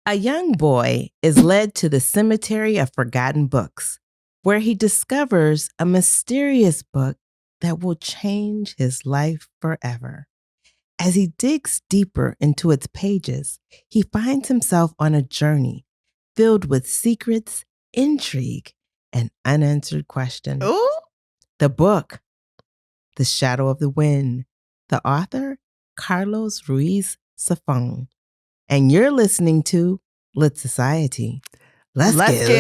A young boy is led to the cemetery of forgotten books, where he discovers a mysterious book that will change his life forever. As he digs deeper into its pages, he finds himself on a journey filled with secrets, intrigue, and unanswered questions. Ooh. The book, The Shadow of the Wind. The author, Carlos Ruiz Zafón. And you're listening to Lit Society. Let's get lit.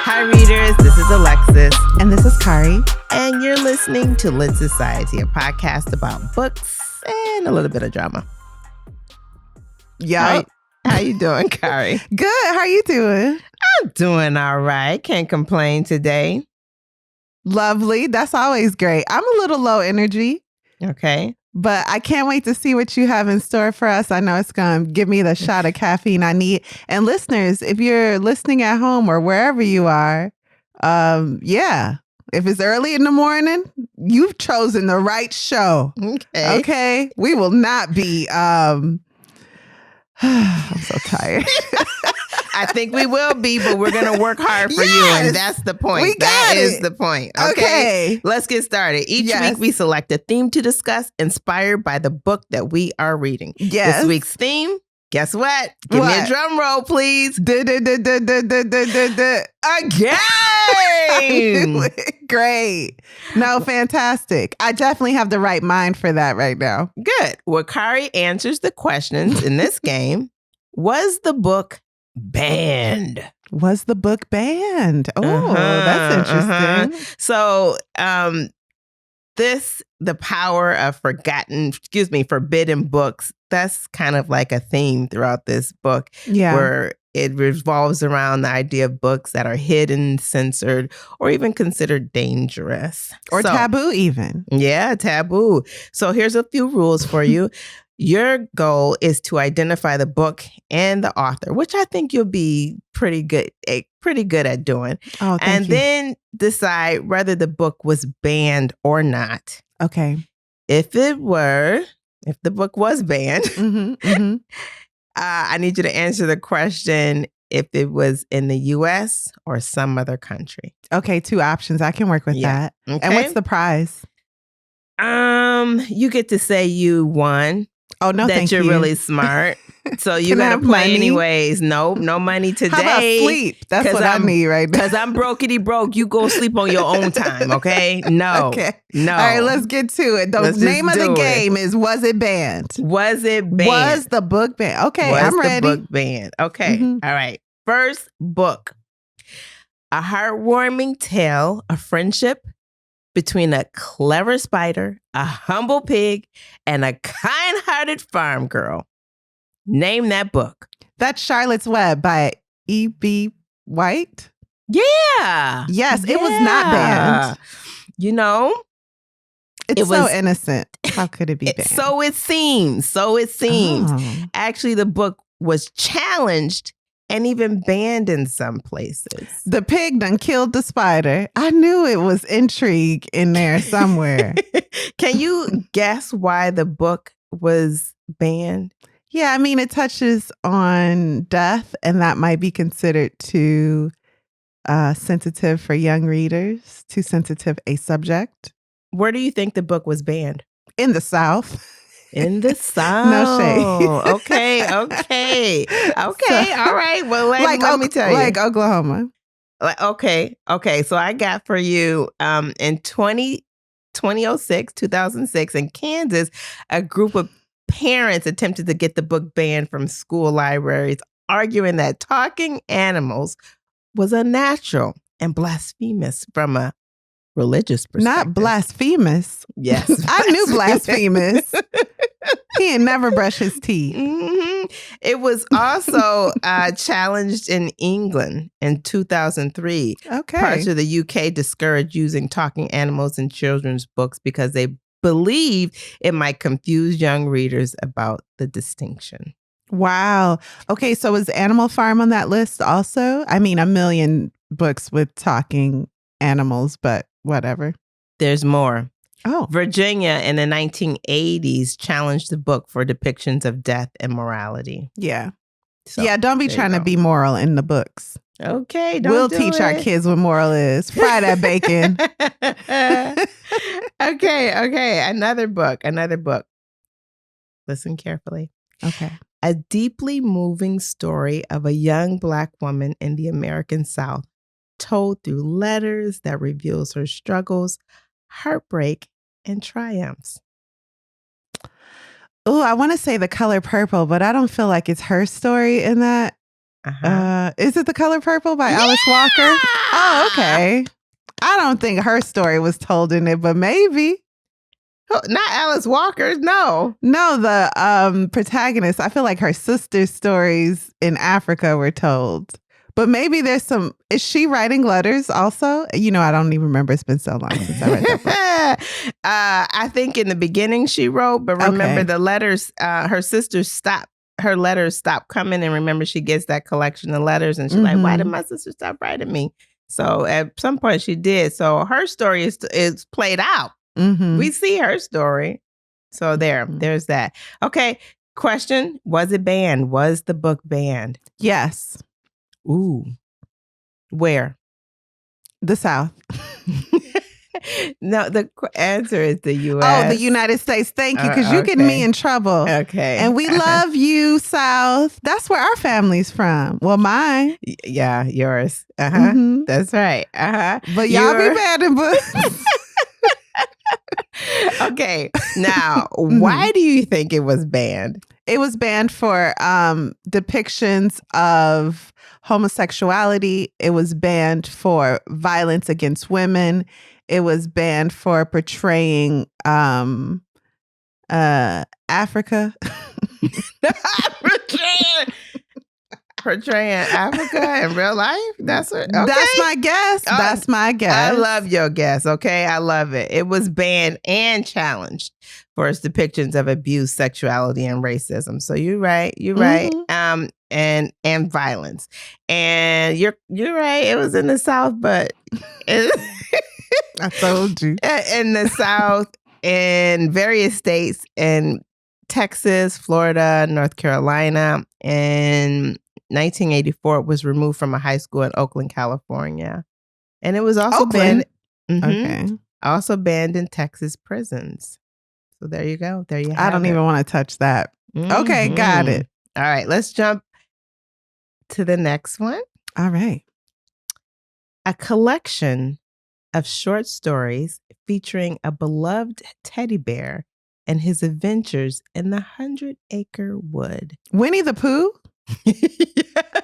Hi, readers. This is Alexis. And this is Kari. And you're listening to Lit Society, a podcast about books and a little bit of drama. Yup. How you doing, Kari? Good. How you doing? I'm doing all right. Can't complain today. Lovely. That's always great. I'm a little low energy. Okay. But I can't wait to see what you have in store for us. I know it's going to give me the shot of caffeine I need. And listeners, if you're listening at home or wherever you are, if it's early in the morning, you've chosen the right show. Okay. We will not be, I'm so tired. I think we will be, but we're going to work hard for you. And that's the point. That is the point. Okay. Let's get started. Each week we select a theme to discuss inspired by the book that we are reading. Yes. This week's theme, guess what? Give me a drum roll, please. Again. Great. No, fantastic. I definitely have the right mind for that right now. Good. Well, Kari answers the questions in this game. Was the book banned? Was the book banned? Oh, that's interesting. So, the power of forbidden books, that's kind of like a theme throughout this book. Yeah. Where it revolves around the idea of books that are hidden, censored, or even considered dangerous. Or taboo even. Yeah, taboo. So here's a few rules for you. Your goal is to identify the book and the author, which I think you'll be pretty good at doing. Oh, thank you. Then decide whether the book was banned or not. Okay. If the book was banned, I need you to answer the question if it was in the U.S. or some other country. Okay, 2 options. I can work with that. Okay. And what's the prize? You get to say you won. Oh, no, thank you. That you're really smart. So you got to play anyways. No money today. How about sleep? That's what I need right now. Because I'm brokety broke. You go sleep on your own time, okay? No. Okay. No. All right, let's get to it. The name of the game is Was It Banned? Was it banned? Was the book banned? Okay, I'm ready. Was the book banned? Okay. All right. First book. A heartwarming tale of friendship between a clever spider, a humble pig, and a kind-hearted farm girl. Name that book. That's Charlotte's Web by E.B. White. Yeah. Yes, it was not banned. You know, it was so innocent. How could it be banned? So it seems. Oh. Actually, the book was challenged and even banned in some places. The pig done killed the spider. I knew it was intrigue in there somewhere. Can you guess why the book was banned? Yeah, I mean, it touches on death, and that might be considered too sensitive for young readers, too sensitive a subject. Where do you think the book was banned? In the South. In the South. No shade. Okay. All right. Well, let me tell you. Like Oklahoma. Okay. So I got for you in 2006, in Kansas, a group of parents attempted to get the book banned from school libraries, arguing that talking animals was unnatural and blasphemous from a religious perspective. Not blasphemous. Yes. I knew blasphemous. He ain't never brushed his teeth. It was also challenged in England in 2003. Okay. Parts of the UK discouraged using talking animals in children's books because they believed it might confuse young readers about the distinction. Wow. Okay, so is Animal Farm on that list also? I mean, a million books with talking animals, but whatever. There's more. Oh. Virginia in the 1980s challenged the book for depictions of death and morality. Yeah. So, yeah, don't be there you trying to go. be moral in the books. Okay, We'll don't do teach our it. kids what moral is. Fry that bacon. Okay. Another book. Listen carefully. Okay. A deeply moving story of a young Black woman in the American South, told through letters that reveals her struggles, heartbreak, and triumphs. Oh, I want to say The Color Purple, but I don't feel like it's her story in that. Is it The Color Purple by Alice Walker? Oh, okay. I don't think her story was told in it, but maybe. Oh, not Alice Walker, no. No, the protagonist. I feel like her sister's stories in Africa were told. But maybe there's some. Is she writing letters also? You know, I don't even remember. It's been so long since I read that book. I think in the beginning she wrote, but remember the letters, her sister her letters stopped coming. And remember, she gets that collection of letters and she's like, why did my sister stop writing me? So at some point she did. So her story is played out. We see her story. So there's that. Okay. Question. Was it banned? Was the book banned? Yes. Ooh. Where? The South. No, the answer is the U.S. Oh, the United States. Thank you, because you're getting me in trouble. Okay. And we love you, South. That's where our family's from. Well, mine. Yeah, yours. That's right. But y'all be bad in books. Okay. Now, why do you think it was banned? It was banned for depictions of homosexuality. It was banned for violence against women. It was banned for portraying Africa. Portraying Africa in real life? That's what. Okay. That's my guess. That's my guess. I love your guess. Okay, I love it. It was banned and challenged for its depictions of abuse, sexuality, and racism. So you're right. You're right. And violence. And you're right. It was in the South, but I told you. In the South, in various states, in Texas, Florida, North Carolina, in 1984, it was removed from a high school in Oakland, California. And it was also banned. Okay. Also banned in Texas prisons. So there you go. There you have it. I don't even want to touch that. Okay, got it. All right, let's jump to the next one. All right. A collection of short stories featuring a beloved teddy bear and his adventures in the 100-acre wood. Winnie the Pooh? Yes.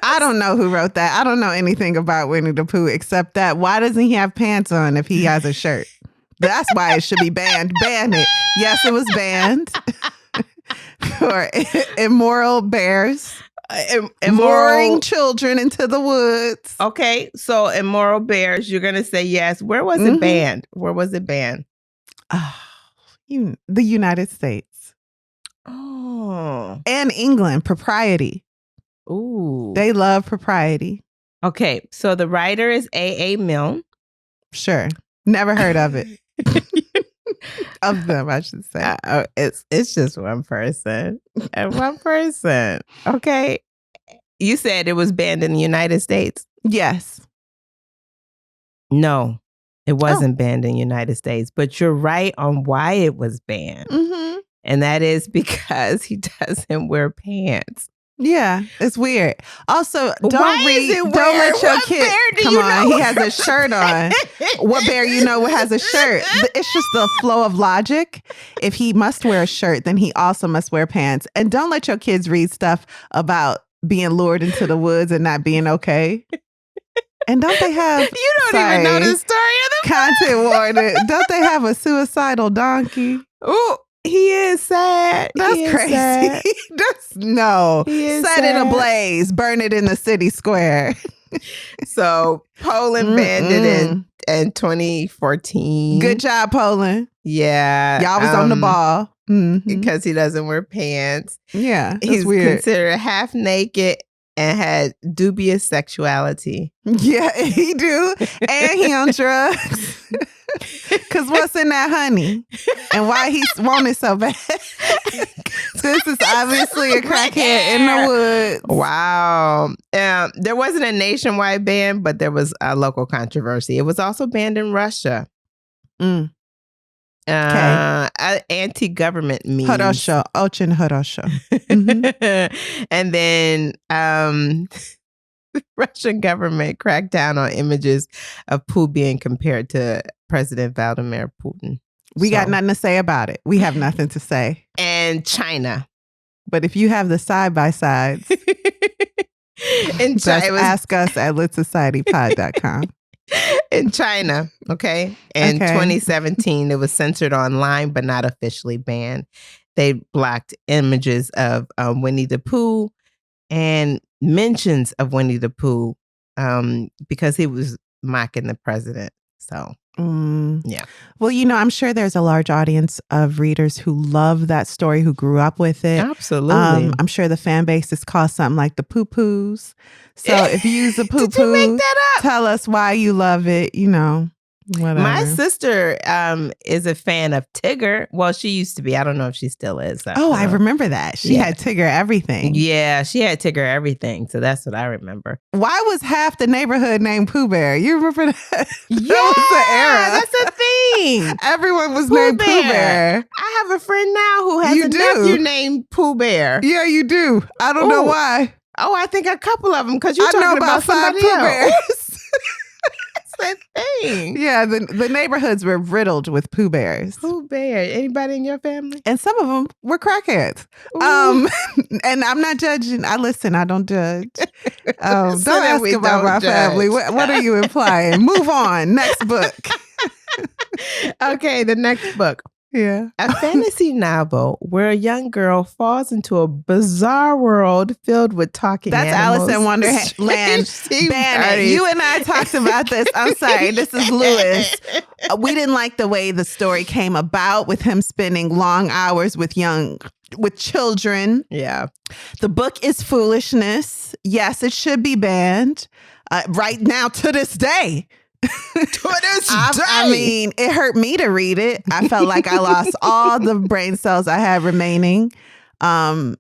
I don't know who wrote that. I don't know anything about Winnie the Pooh except that why doesn't he have pants on if he has a shirt? That's why it should be banned. Ban it. Yes, it was banned for immoral bears. Luring children into the woods. Okay, so immoral bears, you're going to say yes. Where was it banned? Where was it banned? The United States. Oh. And England, propriety. Ooh. They love propriety. Okay, so the writer is A.A. Milne. Sure. Never heard of it. Of them, I should say. It's just one person. And one person. Okay. You said it was banned in the United States. Yes. No, it wasn't banned in the United States. But you're right on why it was banned. And that is because he doesn't wear pants. Yeah, it's weird. Also, don't let your kid come on. He has a shirt on. What bear you know has a shirt? It's just the flow of logic. If he must wear a shirt, then he also must wear pants. And don't let your kids read stuff about being lured into the woods and not being okay. And don't they have you don't even know the story of the content warning? Don't they have a suicidal donkey? Ooh. He is sad. That's crazy. Sad. No. Set it ablaze. Burn it in the city square. So Poland banned it in 2014. Good job, Poland. Yeah. Y'all was on the ball. Because he doesn't wear pants. Yeah. He's weird. considered half naked and had dubious sexuality. Yeah, he do. And he on drugs. Because what's in that honey? And why he want it so bad? This is obviously a crackhead in the woods. Wow. There wasn't a nationwide ban, but there was a local controversy. It was also banned in Russia. Anti-government memes. Хорошо, очень хорошо. Mm-hmm. And then the Russian government cracked down on images of poo being compared to President Vladimir Putin. We got nothing to say about it. We have nothing to say. And China. But if you have the side-by-sides, in China, ask us at litsocietypod.com. In China, okay? In 2017, it was censored online, but not officially banned. They blocked images of Winnie the Pooh and mentions of Winnie the Pooh because he was mocking the president. So, yeah. Well, I'm sure there's a large audience of readers who love that story, who grew up with it. Absolutely. I'm sure the fan base is called something like the Poo-Poos. So if you use a Poo-Poo, Did you make that up? Tell us why you love it, whatever. My sister is a fan of Tigger. Well, she used to be. I don't know if she still is. I remember that. She had Tigger everything. Yeah, she had Tigger everything. So that's what I remember. Why was half the neighborhood named Pooh Bear? You remember that? Yeah, that was the era. That's a thing. Everyone was named Pooh Bear. I have a friend now who has a nephew named Pooh Bear. Yeah, you do. I don't know why. Oh, I think a couple of them because you're talking about 5 somebody Pooh else. Bears. That's a thing. Yeah, the neighborhoods were riddled with Pooh Bears. Pooh Bear. Anybody in your family? And some of them were crackheads. And I'm not judging. I don't judge. Don't ask about my family. What are you implying? Move on. Next book. Okay, the next book. Yeah. A fantasy novel where a young girl falls into a bizarre world filled with talking animals. That's Alice in Wonderland. Bannon, you and I talked about this. I'm sorry. This is Lewis. We didn't like the way the story came about with him spending long hours with children. Yeah. The book is foolishness. Yes, it should be banned. Right now, to this day. I mean, it hurt me to read it. I felt like I lost all the brain cells I had remaining. And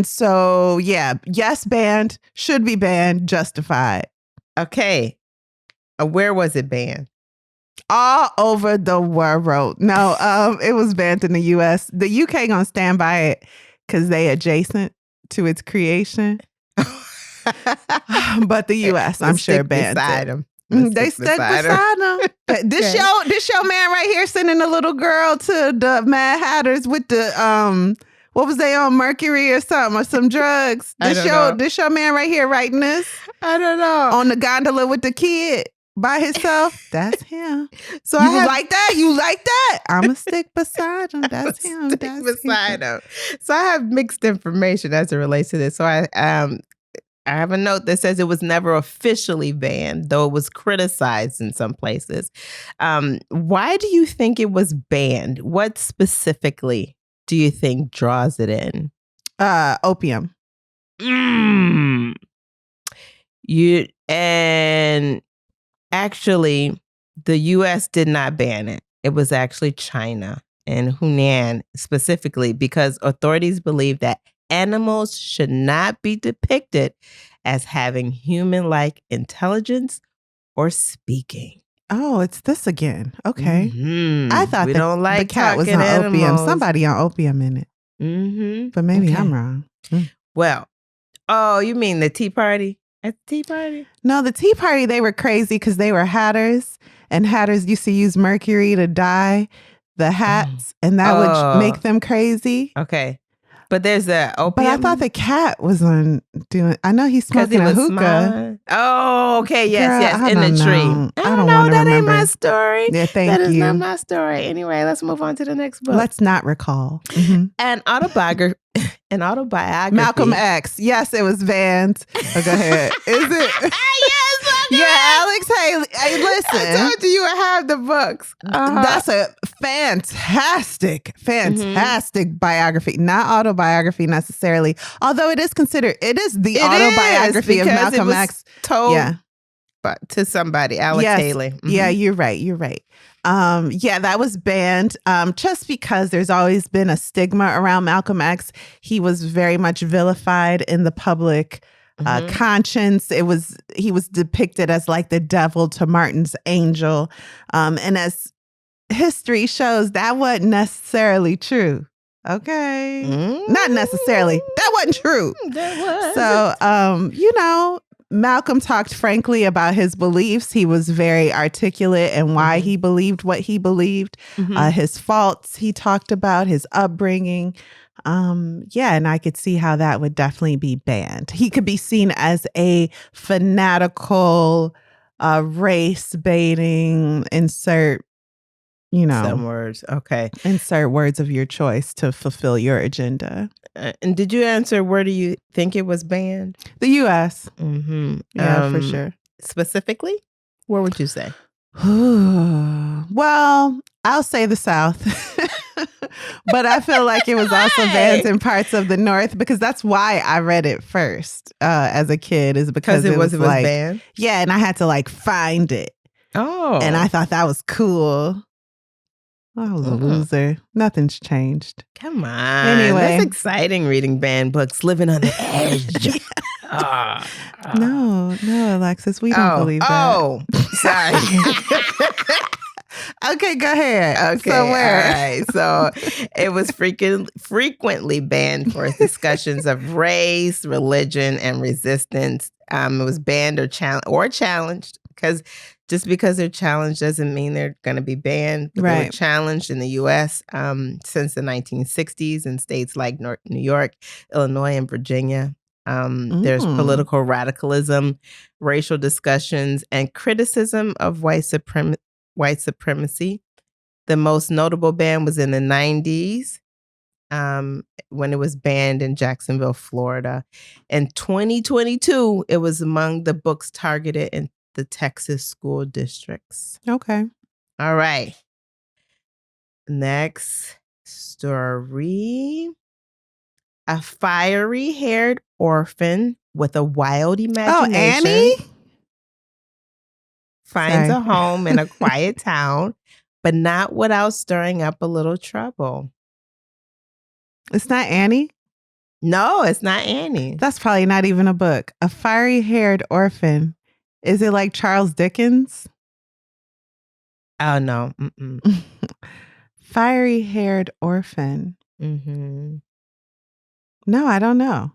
so, yeah, yes, banned, should be banned, justified. Okay. Where was it banned? All over the world. No, it was banned in the U.S. The UK gonna stand by it because they adjacent to its creation. But the U.S., I'm sure, banned it. They stuck beside him. This show man right here sending a little girl to the Mad Hatters with the what was they on, Mercury or something, or some drugs. This show man right here writing this. I don't know. On the gondola with the kid by himself. That's him. So You like that? I'ma stick beside him. That's him. That's beside him. So I have mixed information as it relates to this. So I have a note that says it was never officially banned, though it was criticized in some places. Why do you think it was banned? What specifically do you think draws it in? Opium. And actually, the U.S. did not ban it. It was actually China and Hunan specifically because authorities believe that animals should not be depicted as having human-like intelligence or speaking. Oh, it's this again. Okay. Mm-hmm. I thought the cat was on opium. Somebody on opium in it. Mm-hmm. But maybe I'm wrong. Well, you mean the Tea Party? At the Tea Party? No, the Tea Party, they were crazy because they were hatters. And hatters used to use mercury to dye the hats. And that would make them crazy. Okay. But there's the opium. But I thought the cat was on doing. I know he's smoking a hookah. Smiling. Oh, okay. Yes, Girl, yes. In the tree. I don't know. That ain't my story. Yeah, thank you. That is not my story. Anyway, let's move on to the next book. Let's not recall. Mm-hmm. An autobiography. Malcolm X. Yes, it was banned. Oh, go ahead. Is it? Yes, Yeah, Alex Haley. Hey, listen. I told you would have the books. That's a fantastic biography. Not autobiography necessarily, although it is the autobiography of Malcolm X. Told to somebody, Alex Haley. Mm-hmm. Yeah, you're right. That was banned just because there's always been a stigma around Malcolm X. He was very much vilified in the public conscience. He was depicted as like the devil to Martin's angel. And as history shows, that wasn't necessarily true. Okay. Not necessarily. That wasn't true. So, Malcolm talked frankly about his beliefs. He was very articulate in why he believed what he believed, his faults he talked about, his upbringing. And I could see how that would definitely be banned. He could be seen as a fanatical, race baiting, insert some words. Okay. Insert words of your choice to fulfill your agenda. And did you answer where do you think it was banned? The U.S. Mm-hmm. Yeah, for sure. Specifically, where would you say? Well, I'll say the South. But I feel like it was also banned in parts of the North because that's why I read it first as a kid, is because it was like, banned? Yeah, and I had to like find it. Oh. And I thought that was cool. I was a loser. Nothing's changed. Come on. Anyway. That's exciting reading banned books, living on the edge. No, Alexis, we don't believe that. Oh, sorry. Okay, go ahead. Okay, all right. So it was frequently banned for discussions of race, religion, and resistance. It was banned or challenged because they're challenged doesn't mean they're going to be banned. But they were challenged in the U.S. Since the 1960s in states like New York, Illinois, and Virginia. There's political radicalism, racial discussions, and criticism of white supremacy. The most notable ban was in the 90s when it was banned in Jacksonville, Florida. In 2022, it was among the books targeted in the Texas school districts. Okay. All right. Next story. A fiery-haired orphan with a wild imagination. Oh, Annie? Finds a home in a quiet town, but not without stirring up a little trouble. It's not Annie? No, it's not Annie. That's probably not even a book. A fiery-haired orphan. Is it like Charles Dickens? Oh, no. Fiery-haired orphan. Mm-hmm. No, I don't know.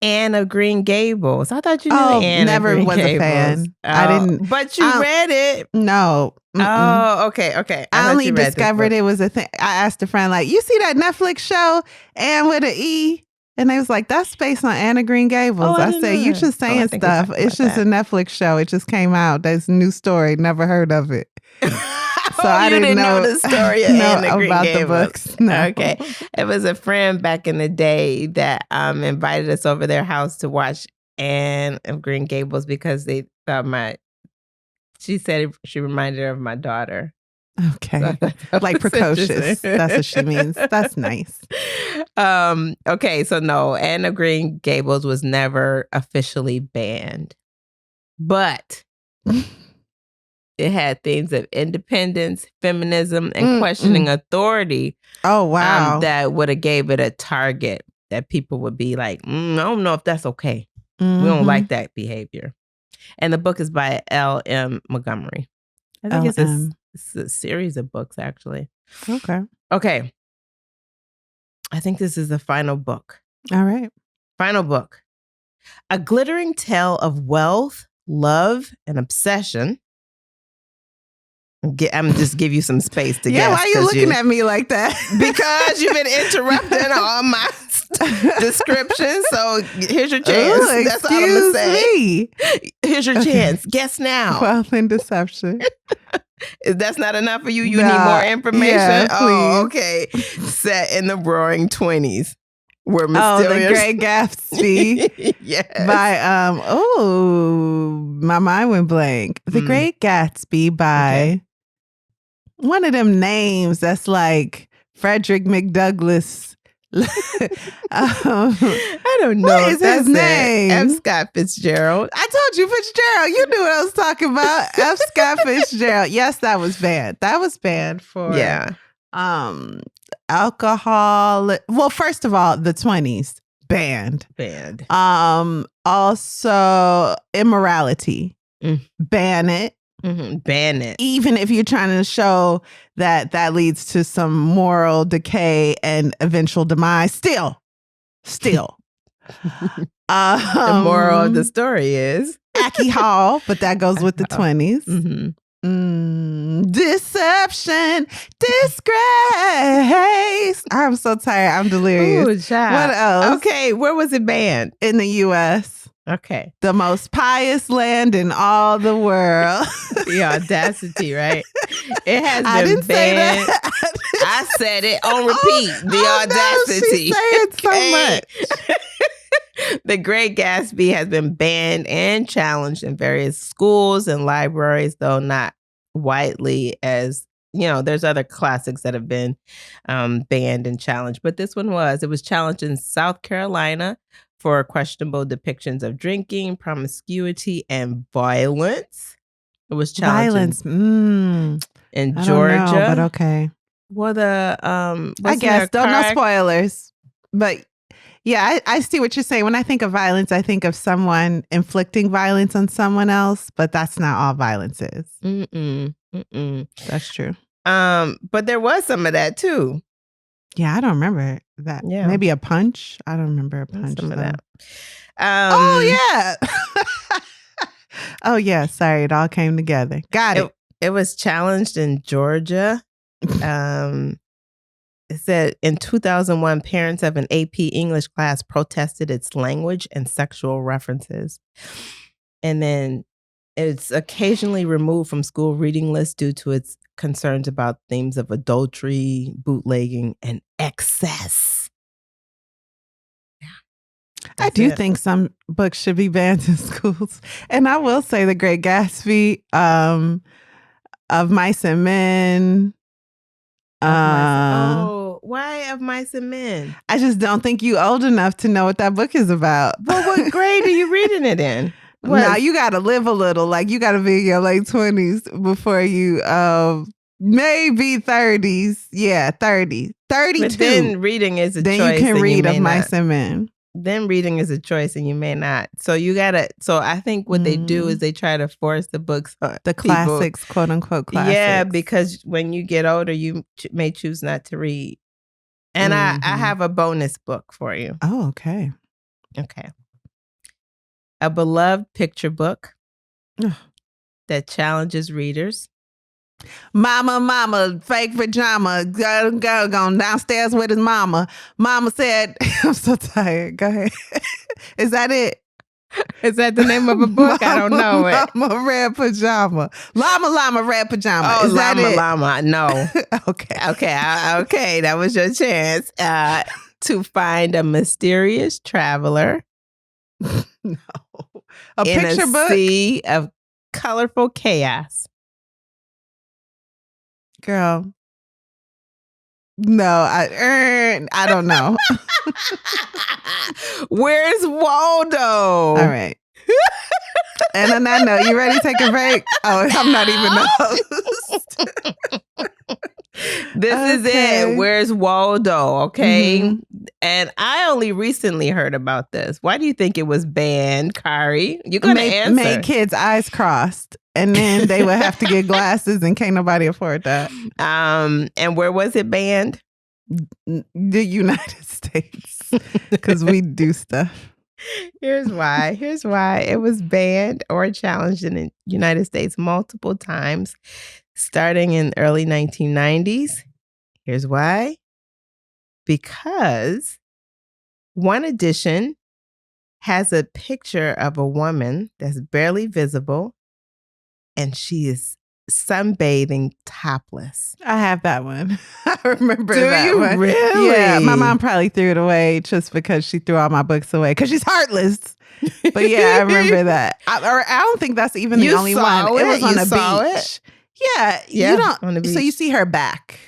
Anne of Green Gables. I thought you knew Anne never of Green was Gables. A fan. I didn't. But you read it. No. Oh, okay. I only discovered it was a thing. I asked a friend, like, you see that Netflix show, Anne with an E? And they was like, that's based on Anne of Green Gables. I said, you just saying stuff. It's just a Netflix show. It just came out. That's a new story. Never heard of it. So I didn't know the story of Anne of Green about Gables. the books. No. Okay. It was a friend back in the day that invited us over their house to watch Anne of Green Gables because they thought she said she reminded her of my daughter. Okay. Like precocious. That's what she means. That's nice. Okay, so no, Anne of Green Gables was never officially banned. But it had themes of independence, feminism, and questioning authority. Oh, wow. That would have gave it a target that people would be like, I don't know if that's okay. We don't like that behavior. And the book is by L.M. Montgomery. I think it's a series of books, actually. Okay. I think this is the final book. All right. Final book. A glittering tale of wealth, love, and obsession. I'm just give you some space to guess. Yeah, why are you looking at me like that? Because you've been interrupting all my descriptions. So here's your chance. Ooh, that's all I'm going to say. Me. Here's your chance. Guess now. Wealth and deception. That's not enough for you? You need more information? Yeah, oh, okay. Set in the roaring 20s. were Oh, The mysterious. Great Gatsby. Yes. By my mind went blank. The Great Gatsby by one of them names that's like Frederick McDouglas. I don't know. What is his name? F. Scott Fitzgerald. I told you Fitzgerald. You knew what I was talking about. F. Scott Fitzgerald. Yes, that was banned. That was banned for alcohol. Well, first of all, the 20s banned. Also immorality. Ban it. Ban it. Even if you're trying to show that leads to some moral decay and eventual demise, still. The moral of the story is Aki Hall, but that goes with the 20s. Deception, disgrace. I'm so tired. I'm delirious. Ooh, child. What else? Okay, where was it banned? In the U.S. Okay. The most pious land in all the world. The audacity, right? It has been I didn't banned. say that. I said it on repeat. The audacity. No, she's saying so much. The Great Gatsby has been banned and challenged in various schools and libraries, though not widely as, there's other classics that have been banned and challenged. But this one it was challenged in South Carolina for questionable depictions of drinking, promiscuity, and violence. It was challenged in Georgia. I don't know, but okay. Well, I guess, don't know spoilers. But yeah, I see what you're saying. When I think of violence, I think of someone inflicting violence on someone else, but that's not all violence is. That's true. But there was some of that too. Yeah, I don't remember that. Yeah. Maybe a punch. I don't remember a punch. Some of that. Oh, yeah. Oh, yeah. Sorry. It all came together. Got it. It was challenged in Georgia. It said in 2001, parents of an AP English class protested its language and sexual references. And then it's occasionally removed from school reading lists due to its concerns about themes of adultery, bootlegging, and excess. Yeah. I do think some books should be banned in schools. And I will say The Great Gatsby, Of Mice and Men. Why Of Mice and Men? I just don't think you old enough to know what that book is about. Well, what grade are you reading it in? Now you got to live a little. Like you got to be in your late 20s before you, maybe 30s. Yeah, 30. 32. But then reading is a choice. Then you can read Of Mice and Men. Then reading is a choice and you may not. So I think what they do is they try to force the books on the classics, quote unquote classics. Yeah, because when you get older, you may choose not to read. And I have a bonus book for you. Oh, okay. Okay. A beloved picture book that challenges readers. Mama, fake pajama, go going downstairs with his mama. Mama said, I'm so tired. Go ahead. Is that it? Is that the name of a book? I don't know it. Llama, red pajama. Llama, red pajama. Oh, is that it? Llama. No. Okay. Okay. That was your chance to find a mysterious traveler. No. A picture book? In a sea of colorful chaos. Girl. No, I don't know. Where's Waldo? All right. And on that note, you ready to take a break? Oh, I'm not even the host. This is it. Where's Waldo? Okay. And I only recently heard about this. Why do you think it was banned, Kari? You're going to answer. Made kids' eyes crossed. And then they would have to get glasses and can't nobody afford that. And where was it banned? The United States. Because we do stuff. Here's why. It was banned or challenged in the United States multiple times, starting in the early 1990s. Here's why. Because one edition has a picture of a woman that's barely visible, and she is sunbathing topless. I have that one. I remember Do that you one. really? Yeah, my mom probably threw it away just because she threw all my books away because she's heartless. But yeah, I remember that. I don't think that's even the only one. It was on a beach. Yeah, you don't. On the beach. So you see her back,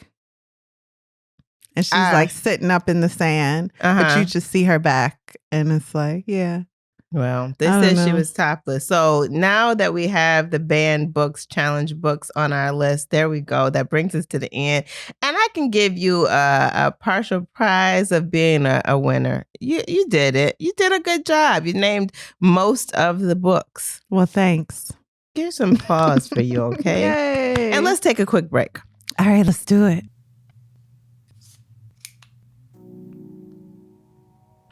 and she's like sitting up in the sand, but you just see her back, and it's like, yeah. Well, they said she was topless. So now that we have the banned books, challenge books on our list, there we go. That brings us to the end. And I can give you a partial prize of being a winner. You did it. You did a good job. You named most of the books. Well, thanks. Here's some applause for you, okay? Yay. And let's take a quick break. All right, let's do it.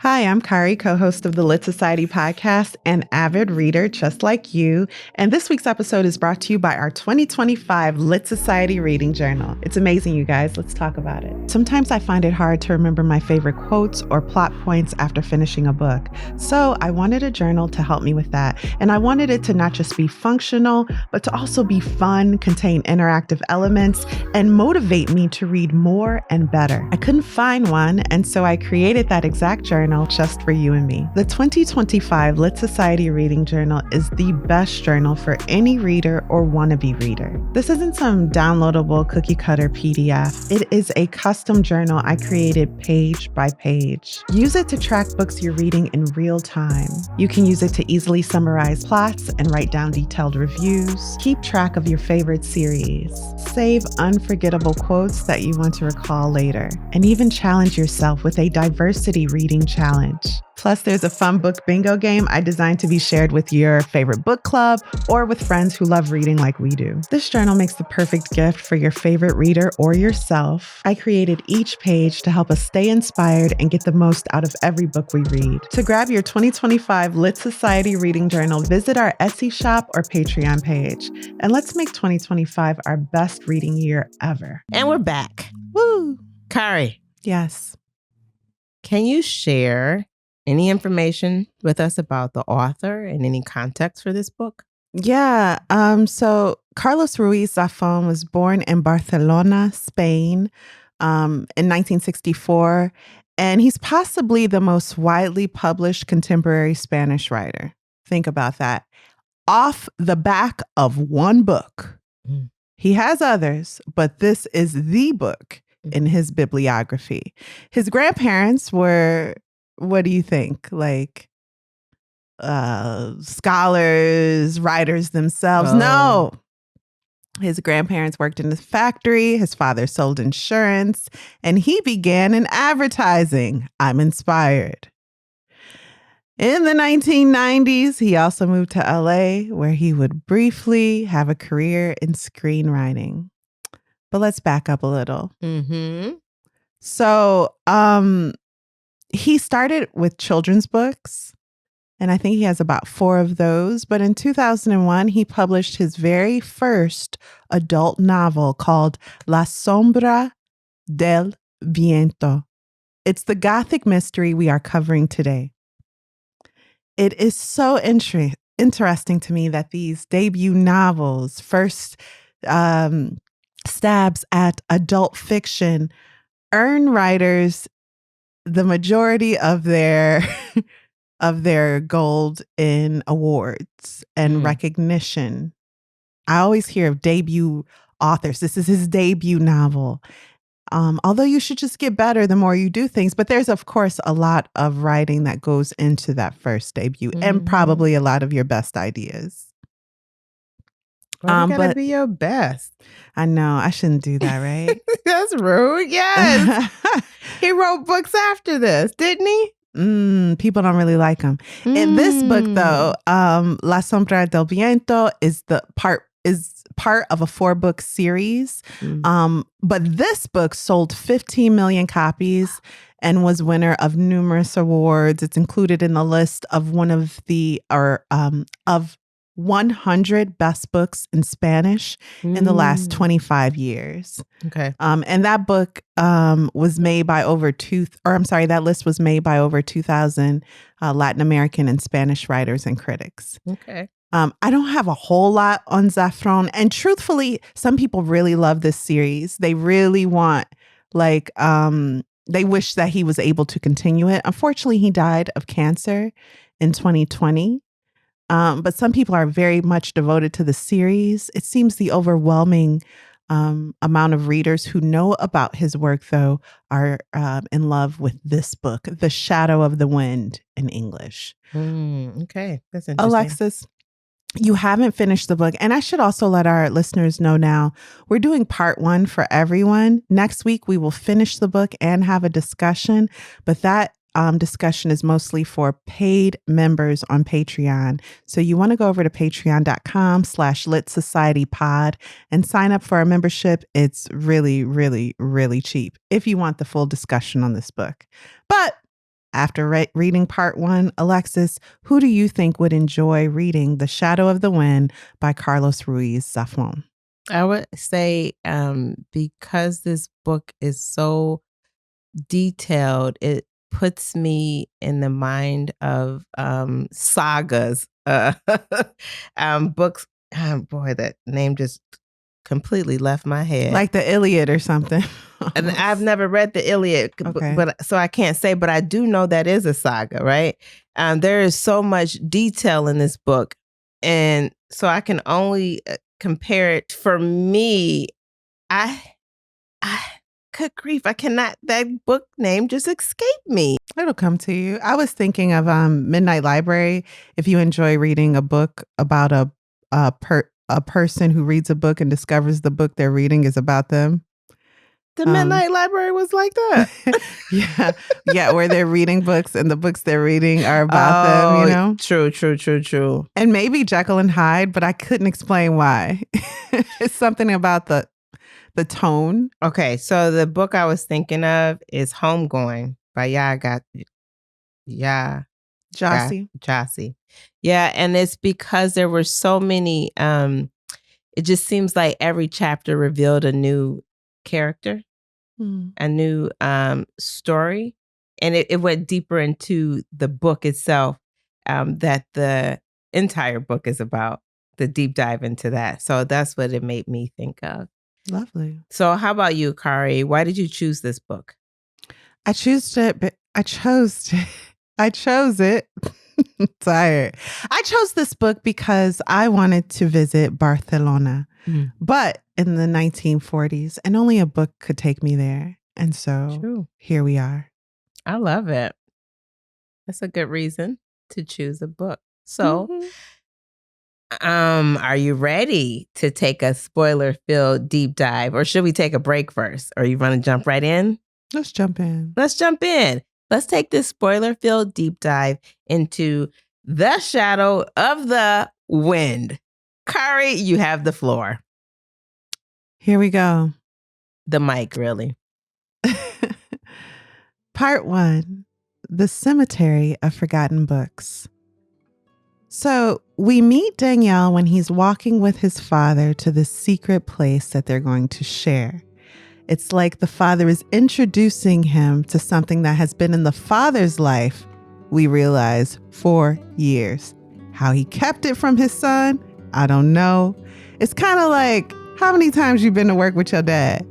Hi, I'm Kari, co-host of the Lit Society podcast and avid reader just like you. And this week's episode is brought to you by our 2025 Lit Society Reading Journal. It's amazing, you guys. Let's talk about it. Sometimes I find it hard to remember my favorite quotes or plot points after finishing a book. So I wanted a journal to help me with that. And I wanted it to not just be functional, but to also be fun, contain interactive elements, and motivate me to read more and better. I couldn't find one, and so I created that exact journal just for you and me. The 2025 Lit Society Reading Journal is the best journal for any reader or wannabe reader. This isn't some downloadable cookie cutter PDF. It is a custom journal I created page by page. Use it to track books you're reading in real time. You can use it to easily summarize plots and write down detailed reviews. Keep track of your favorite series. Save unforgettable quotes that you want to recall later. And even challenge yourself with a diversity reading challenge. Plus, there's a fun book bingo game I designed to be shared with your favorite book club or with friends who love reading like we do. This journal makes the perfect gift for your favorite reader or yourself. I created each page to help us stay inspired and get the most out of every book we read. To grab your 2025 Lit Society Reading Journal, visit our Etsy shop or Patreon page. And let's make 2025 our best reading year ever. And we're back. Woo! Kari. Yes. Can you share any information with us about the author and any context for this book? Yeah. So Carlos Ruiz Zafón was born in Barcelona, Spain, in 1964, and he's possibly the most widely published contemporary Spanish writer. Think about that. Off the back of one book. Mm. He has others, but this is the book in his bibliography. His grandparents were, what do you think? Like scholars, writers themselves? Oh. No. His grandparents worked in a factory. His father sold insurance, and he began in advertising. I'm inspired. In the 1990s, he also moved to LA, where he would briefly have a career in screenwriting. But let's back up a little. Mm-hmm. So he started with children's books, and I think he has about 4 of those. But in 2001, he published his very first adult novel called La Sombra del Viento. It's the Gothic mystery we are covering today. It is so interesting to me that these debut novels, first stabs at adult fiction, earn writers the majority of their gold in awards and recognition. I always hear of debut authors. This is his debut novel. Although you should just get better the more you do things. But there's, of course, a lot of writing that goes into that first debut and probably a lot of your best ideas. Well, you gotta be your best. I know. I shouldn't do that, right? That's rude. Yes. He wrote books after this, didn't he? People don't really like him. In this book, though, La Sombra del Viento is part of a 4-book series. But this book sold 15 million copies and was winner of numerous awards. It's included in the list of of 100 best books in Spanish in the last 25 years. Okay. And that book was made by that list was made by over 2,000 Latin American and Spanish writers and critics. Okay. I don't have a whole lot on Zafón. And truthfully, some people really love this series. They really want, they wish that he was able to continue it. Unfortunately, he died of cancer in 2020. But some people are very much devoted to the series. It seems the overwhelming amount of readers who know about his work, though, are in love with this book, The Shadow of the Wind in English. Okay, that's interesting. Alexis, you haven't finished the book. And I should also let our listeners know now, we're doing part 1 for everyone. Next week, we will finish the book and have a discussion. But that discussion is mostly for paid members on Patreon. So you want to go over to patreon.com/litsocietypod and sign up for our membership. It's really, really, really cheap if you want the full discussion on this book. But after reading part 1, Alexis, who do you think would enjoy reading The Shadow of the Wind by Carlos Ruiz Zafón? I would say because this book is so detailed, it puts me in the mind of sagas. Books. Boy, that name just completely left my head. Like the Iliad or something. And I've never read the Iliad, but so I can't say, but I do know that is a saga, right? There is so much detail in this book. And so I can only compare it. For me, I good grief, I cannot, that book name just escaped me. It'll come to you. I was thinking of Midnight Library. If you enjoy reading a book about a person who reads a book and discovers the book they're reading is about them. The Midnight Library was like that. Yeah, where they're reading books and the books they're reading are about them, you know? True. And maybe Jekyll and Hyde, but I couldn't explain why. It's something about the tone. Okay, so the book I was thinking of is Homegoing by Jossie. Yeah, and it's because there were so many, it just seems like every chapter revealed a new character, a new story, and it went deeper into the book itself, that the entire book is about, the deep dive into that. So that's what it made me think of. Lovely. So how about you, Kari? Why did you choose this book? I chose it. Tired. I chose this book because I wanted to visit Barcelona, but in the 1940s, and only a book could take me there. And so Here we are. I love it. That's a good reason to choose a book. So, are you ready to take a spoiler-filled deep dive, or should we take a break first? Or you want to jump right in? Let's jump in. Let's take this spoiler-filled deep dive into The Shadow of the Wind. Kari, you have the floor. Here we go. The mic, really. Part 1, The Cemetery of Forgotten Books. So we meet Daniel when he's walking with his father to the secret place that they're going to share. It's like the father is introducing him to something that has been in the father's life, we realize, for years. How he kept it from his son, I don't know. It's kind of like, how many times you've been to work with your dad?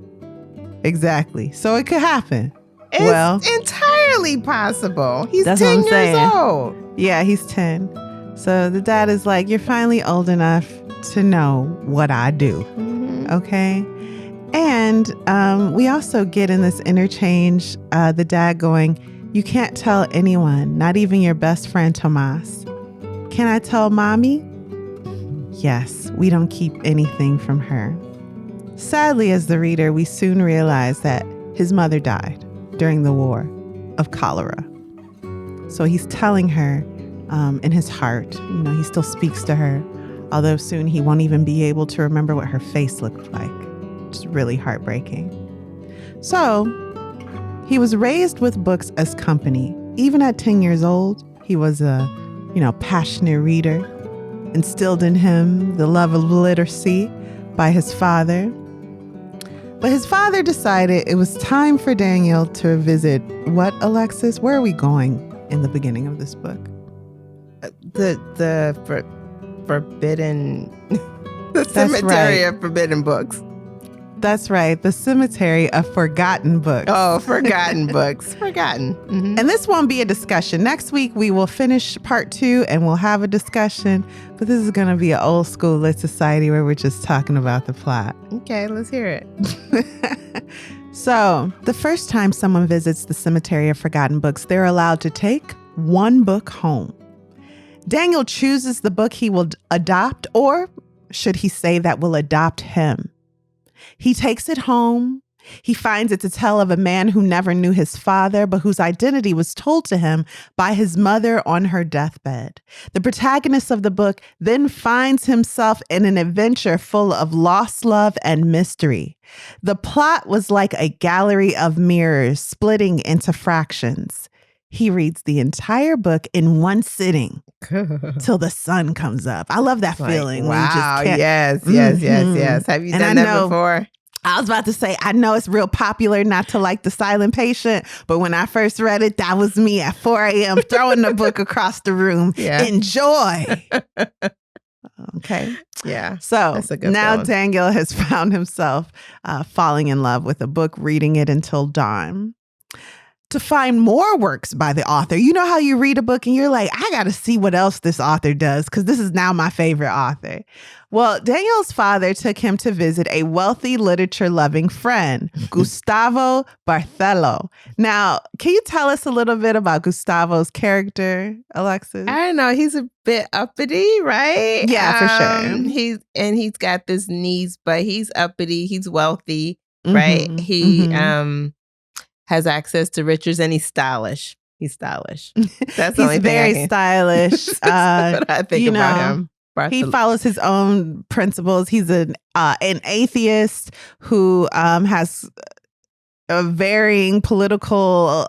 Exactly. So it could happen. It's entirely possible. He's 10 years old. Yeah, he's 10. So the dad is like, you're finally old enough to know what I do. Okay? And we also get in this interchange, the dad going, you can't tell anyone, not even your best friend, Tomas. Can I tell mommy? Yes, we don't keep anything from her. Sadly, as the reader, we soon realize that his mother died during the war of cholera. So he's telling her in his heart, you know, he still speaks to her, although soon he won't even be able to remember what her face looked like. It's really heartbreaking. So he was raised with books as company. Even at 10 years old, he was a, passionate reader, instilled in him the love of literacy by his father. But his father decided it was time for Daniel to visit what, Alexis? Where are we going in the beginning of this book? forbidden... the cemetery of forbidden books. That's right. The cemetery of forgotten books. Oh, forgotten books. Forgotten. Mm-hmm. And this won't be a discussion. Next week, we will finish part 2 and we'll have a discussion. But this is going to be an old school lit society where we're just talking about the plot. Okay, let's hear it. So, the first time someone visits the cemetery of forgotten books, they're allowed to take one book home. Daniel chooses the book he will adopt, or should he say that will adopt him. He takes it home. He finds it's a tale of a man who never knew his father, but whose identity was told to him by his mother on her deathbed. The protagonist of the book then finds himself in an adventure full of lost love and mystery. The plot was like a gallery of mirrors splitting into fractions. He reads the entire book in one sitting till the sun comes up. I love that feeling. Wow. Yes. Have you done that before? I was about to say, I know it's real popular not to like The Silent Patient, but when I first read it, that was me at 4 a.m. throwing the book across the room. Yeah. Enjoy. Okay. Yeah. So now feeling. Daniel has found himself falling in love with a book, reading it until dawn. To find more works by the author. You know how you read a book and you're like, I got to see what else this author does because this is now my favorite author. Well, Daniel's father took him to visit a wealthy literature-loving friend, Gustavo Barthelo. Now, can you tell us a little bit about Gustavo's character, Alexis? I don't know. He's a bit uppity, right? Yeah, for sure. He's got this niece, but he's uppity. He's wealthy, right? He has access to riches and he's stylish. He's stylish. That's the only he's thing very stylish. That's what I think about him. He follows his own principles. He's an atheist who has varying political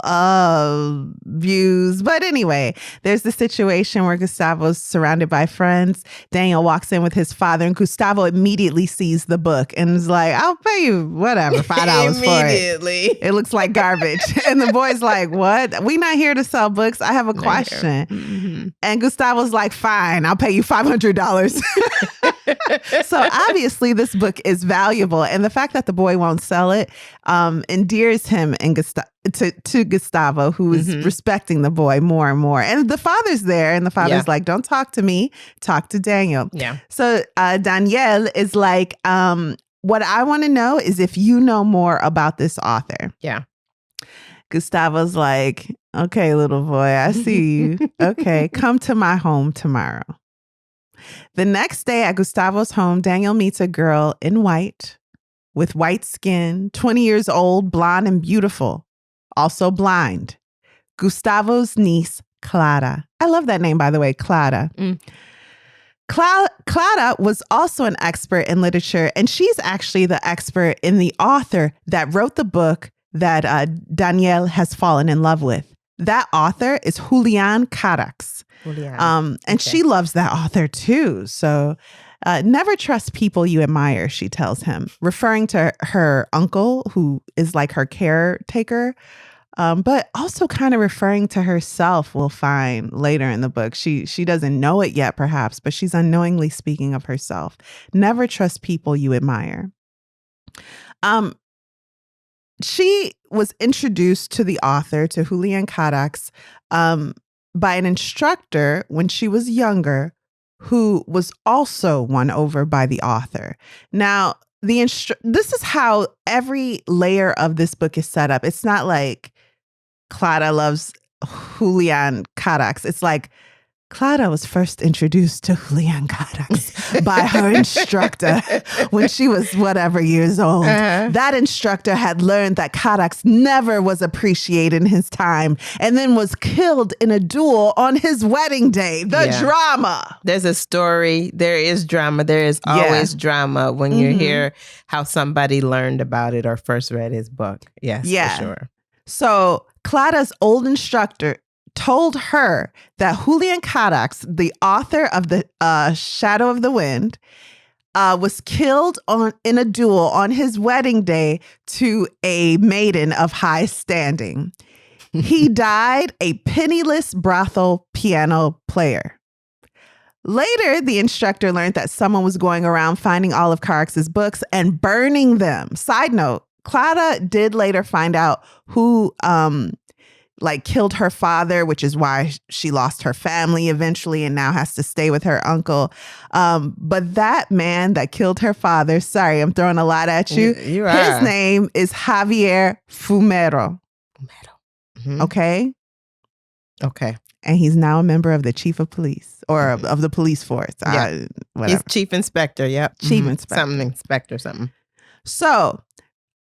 views. But anyway, there's the situation where Gustavo's surrounded by friends. Daniel walks in with his father and Gustavo immediately sees the book and is like, I'll pay you whatever, $5 for it. Immediately. It looks like garbage. And the boy's like, what? We not here to sell books. I have a question. Mm-hmm. And Gustavo's like, fine, I'll pay you $500. So obviously this book is valuable. And the fact that the boy won't sell it endears him and to Gustavo, who is respecting the boy more and more. And the father's there and the father's like, don't talk to me, talk to Daniel. Yeah. So Daniel is like, what I want to know is if you know more about this author. Yeah. Gustavo's like, okay, little boy, I see you. Okay, come to my home tomorrow. The next day at Gustavo's home, Daniel meets a girl in white with white skin, 20 years old, blonde and beautiful, also blind. Gustavo's niece, Clara. I love that name, by the way, Clara. Clara was also an expert in literature, and she's actually the expert in the author that wrote the book that Daniel has fallen in love with. That author is Julián Carax. And she loves that author too. So never trust people you admire, she tells him, referring to her uncle, who is like her caretaker, but also kind of referring to herself, we'll find later in the book. She doesn't know it yet, perhaps, but she's unknowingly speaking of herself. Never trust people you admire. She was introduced to the author, to Julián Carax, by an instructor when she was younger, who was also won over by the author. Now, this is how every layer of this book is set up. It's not like Clara loves Julián Carax. It's like Clara was first introduced to Julián Carax by her instructor when she was whatever years old. That instructor had learned that Carax never was appreciated in his time and then was killed in a duel on his wedding day. The drama. There's a story. There is drama. There is always drama when you hear how somebody learned about it or first read his book. Yes, for sure. So Clara's old instructor told her that Julián Carax, the author of the Shadow of the Wind, was killed in a duel on his wedding day to a maiden of high standing. He died a penniless brothel piano player. Later, the instructor learned that someone was going around finding all of Carax's books and burning them. Side note, Clara did later find out who killed her father, which is why she lost her family eventually and now has to stay with her uncle. But that man that killed her father, sorry, I'm throwing a lot at you. You are. His name is Javier Fumero. Mm-hmm. Okay? Okay. And he's now a member of the chief of police or of the police force. Yeah. He's chief inspector. Yep. Chief inspector. Something inspector, something. So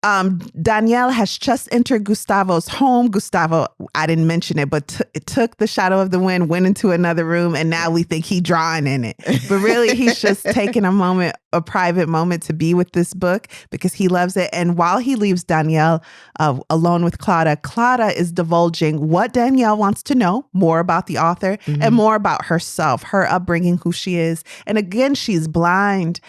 Danielle has just entered Gustavo's home. Gustavo, I didn't mention it, but it took the shadow of the wind, went into another room, and now we think he's drawing in it. But really, he's just taking a private moment to be with this book because he loves it. And while he leaves Danielle alone with Clara, Clara is divulging what Danielle wants to know, more about the author and more about herself, her upbringing, who she is. And again, she's blind.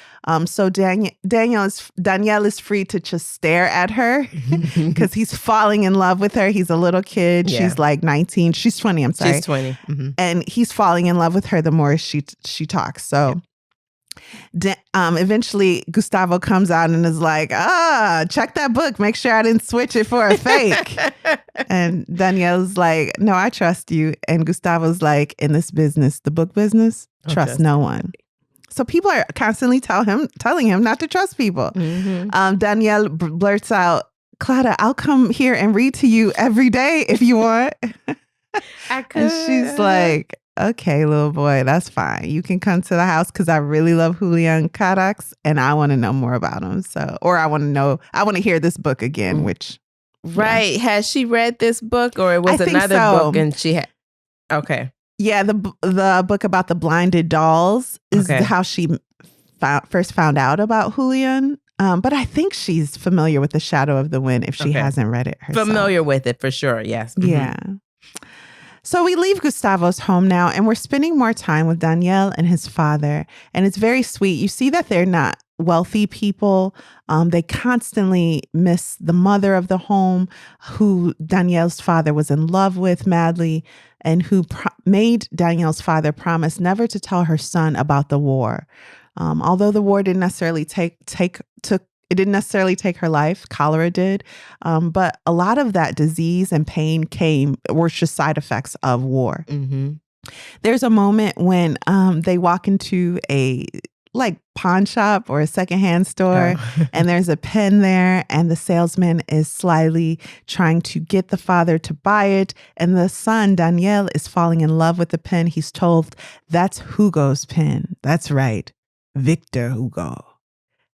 So Danielle is free to just stare at her because he's falling in love with her. He's a little kid. Yeah. She's like 19. She's 20. I'm sorry. She's 20. Mm-hmm. And he's falling in love with her the more she talks. So eventually Gustavo comes out and is like, check that book. Make sure I didn't switch it for a fake. And Danielle's like, no, I trust you. And Gustavo's like, in this business, the book business, trust no one. So people are constantly telling him not to trust people. Mm-hmm. Danielle blurts out, Clara, I'll come here and read to you every day if you want. I could. And she's like, okay, little boy, that's fine. You can come to the house because I really love Julian Carax and I want to know more about him. Or I want to hear this book again, which. Right. Yeah. Has she read this book or it was another book and she had. Okay. Yeah, the book about the blinded dolls is how she first found out about Julian. But I think she's familiar with The Shadow of the Wind if she hasn't read it herself. Familiar with it for sure, yes. Mm-hmm. Yeah. So we leave Gustavo's home now and we're spending more time with Danielle and his father. And it's very sweet. You see that they're not wealthy people. They constantly miss the mother of the home, who Danielle's father was in love with madly, and who made Danielle's father promise never to tell her son about the war. Although the war didn't necessarily take her life, cholera did. But a lot of that disease and pain were just side effects of war. Mm-hmm. There's a moment when they walk into a pawn shop or a secondhand store and there's a pen there and the salesman is slyly trying to get the father to buy it. And the son, Daniel, is falling in love with the pen. He's told, that's Hugo's pen. That's right. Victor Hugo.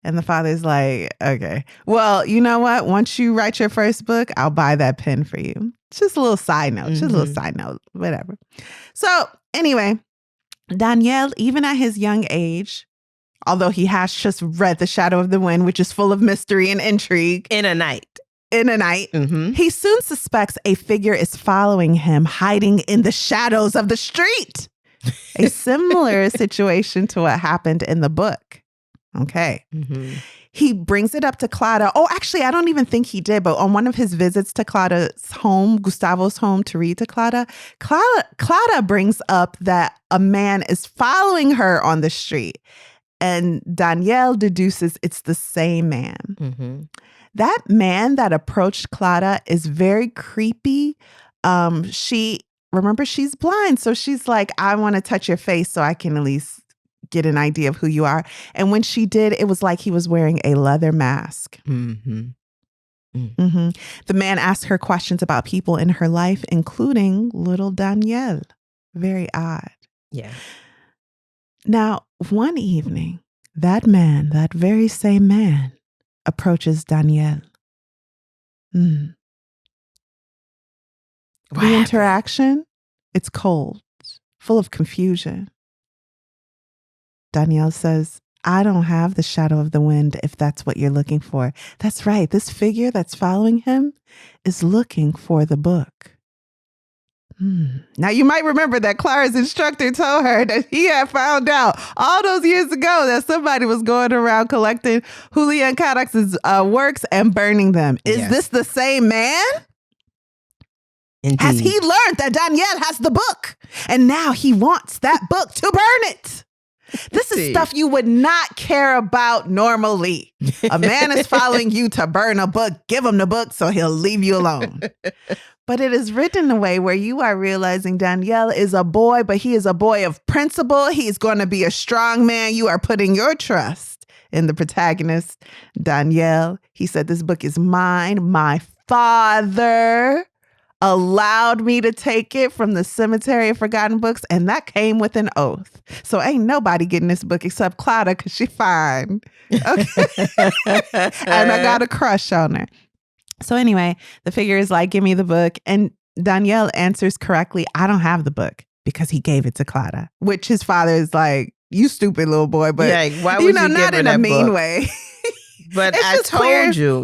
And the father's like, okay, well, you know what? Once you write your first book, I'll buy that pen for you. It's just a little side note, whatever. So anyway, Daniel, even at his young age, although he has just read The Shadow of the Wind, which is full of mystery and intrigue. In a night. Mm-hmm. He soon suspects a figure is following him, hiding in the shadows of the street. A similar situation to what happened in the book. Okay. Mm-hmm. He brings it up to Clara. Oh, actually, I don't even think he did, but on one of his visits to Clara's home, Gustavo's home, to read to Clara brings up that a man is following her on the street. And Danielle deduces it's the same man. Mm-hmm. That man that approached Clara is very creepy. She's blind. So she's like, I want to touch your face so I can at least get an idea of who you are. And when she did, it was like he was wearing a leather mask. Mm-hmm. Mm-hmm. Mm-hmm. The man asked her questions about people in her life, including little Danielle. Very odd. Yeah. Now, one evening, that very same man, approaches Danielle. The interaction, it's cold, full of confusion. Danielle says, I don't have the shadow of the wind if that's what you're looking for. That's right. This figure that's following him is looking for the book. Now, you might remember that Clara's instructor told her that he had found out all those years ago that somebody was going around collecting Julian Carax's works and burning them. Is this the same man? Indeed. Has he learned that Danielle has the book? And now he wants that book to burn it. This is stuff you would not care about normally. A man is following you to burn a book. Give him the book so he'll leave you alone. But it is written in a way where you are realizing Daniel is a boy, but he is a boy of principle. He's going to be a strong man. You are putting your trust in the protagonist, Daniel. He said, this book is mine. My father allowed me to take it from the Cemetery of Forgotten Books, and that came with an oath. So ain't nobody getting this book except Clara, because she fine. Okay. And I got a crush on her. So anyway, the figure is like, give me the book. And Daniel answers correctly, I don't have the book, because he gave it to Clara, which his father is like, you stupid little boy. But, why would you not give in her a mean book? way. But I told you,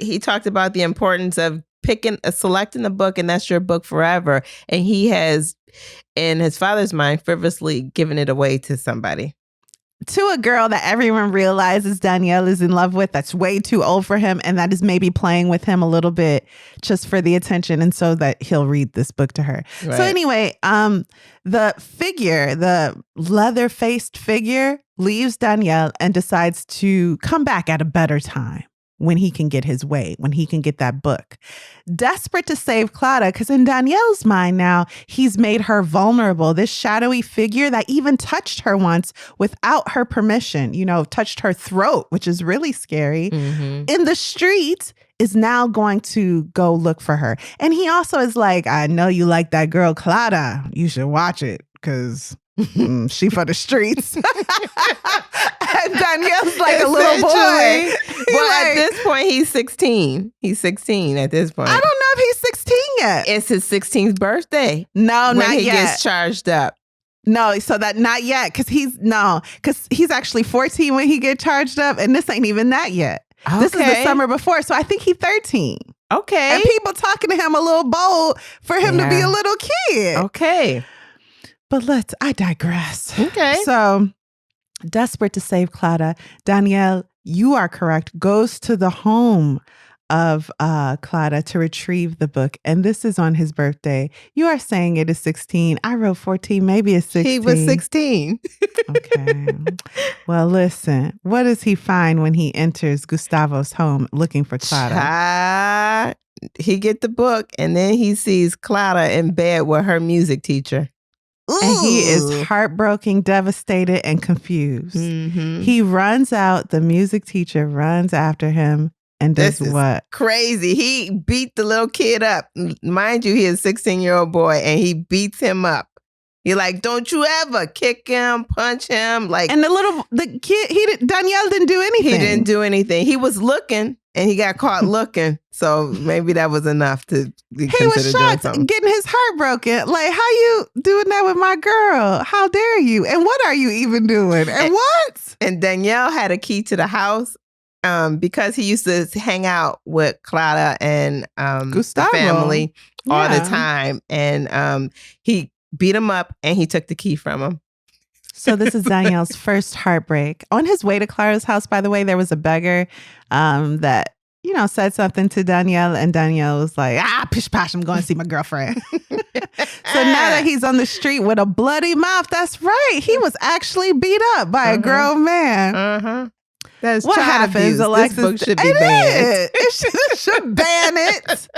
he talked about the importance of selecting a book, and that's your book forever. And he has, in his father's mind, frivolously given it away to somebody. To a girl that everyone realizes Danielle is in love with, that's way too old for him, and that is maybe playing with him a little bit just for the attention, and so that he'll read this book to her. Right. So anyway, the figure, the leather-faced figure, leaves Danielle and decides to come back at a better time, when he can get his way, when he can get that book. Desperate to save Clara, because in Danielle's mind now, he's made her vulnerable. This shadowy figure that even touched her once without her permission, touched her throat, which is really scary, in the streets, is now going to go look for her. And he also is like, I know you like that girl, Clara. You should watch it, because she for the streets. And Danielle's like a little boy. Well, at this point, he's 16. He's 16 at this point. I don't know if he's 16 yet. It's his 16th birthday. No, not yet. When he gets charged up. No, so that not yet, because he's actually 14 when he get charged up, and this ain't even that yet. Okay. This is the summer before, so I think he's 13. Okay. And people talking to him a little bold for him to be a little kid. Okay. But I digress. Okay. So, desperate to save Clara, Danielle, you are correct, goes to the home of Clara to retrieve the book. And this is on his birthday. You are saying it is 16. I wrote 14. Maybe it's 16. He was 16. Okay. Well, listen. What does he find when he enters Gustavo's home looking for Clara? He get the book, and then he sees Clara in bed with her music teacher. Ooh. And he is heartbroken, devastated, and confused. Mm-hmm. He runs out. The music teacher runs after him and does what? Crazy. He beat the little kid up. Mind you, he is a 16-year-old boy, and he beats him up. You're like, don't you ever kick him, punch him. And the kid, Danielle didn't do anything. He didn't do anything. He was looking, and he got caught looking. So maybe that was enough to be He was shocked, getting his heart broken. Like, how you doing that with my girl? How dare you? And what are you even doing? And what? And Danielle had a key to the house because he used to hang out with Clara and Gustavo. The family all the time. And he beat him up, and he took the key from him. So this is Danielle's first heartbreak. On his way to Clara's house, by the way, there was a beggar that, said something to Danielle, and Danielle was like, pish posh, I'm going to see my girlfriend. So now that he's on the street with a bloody mouth, that's right. He was actually beat up by a grown man. That's what happens, Alexis? This book should be banned. It should ban it.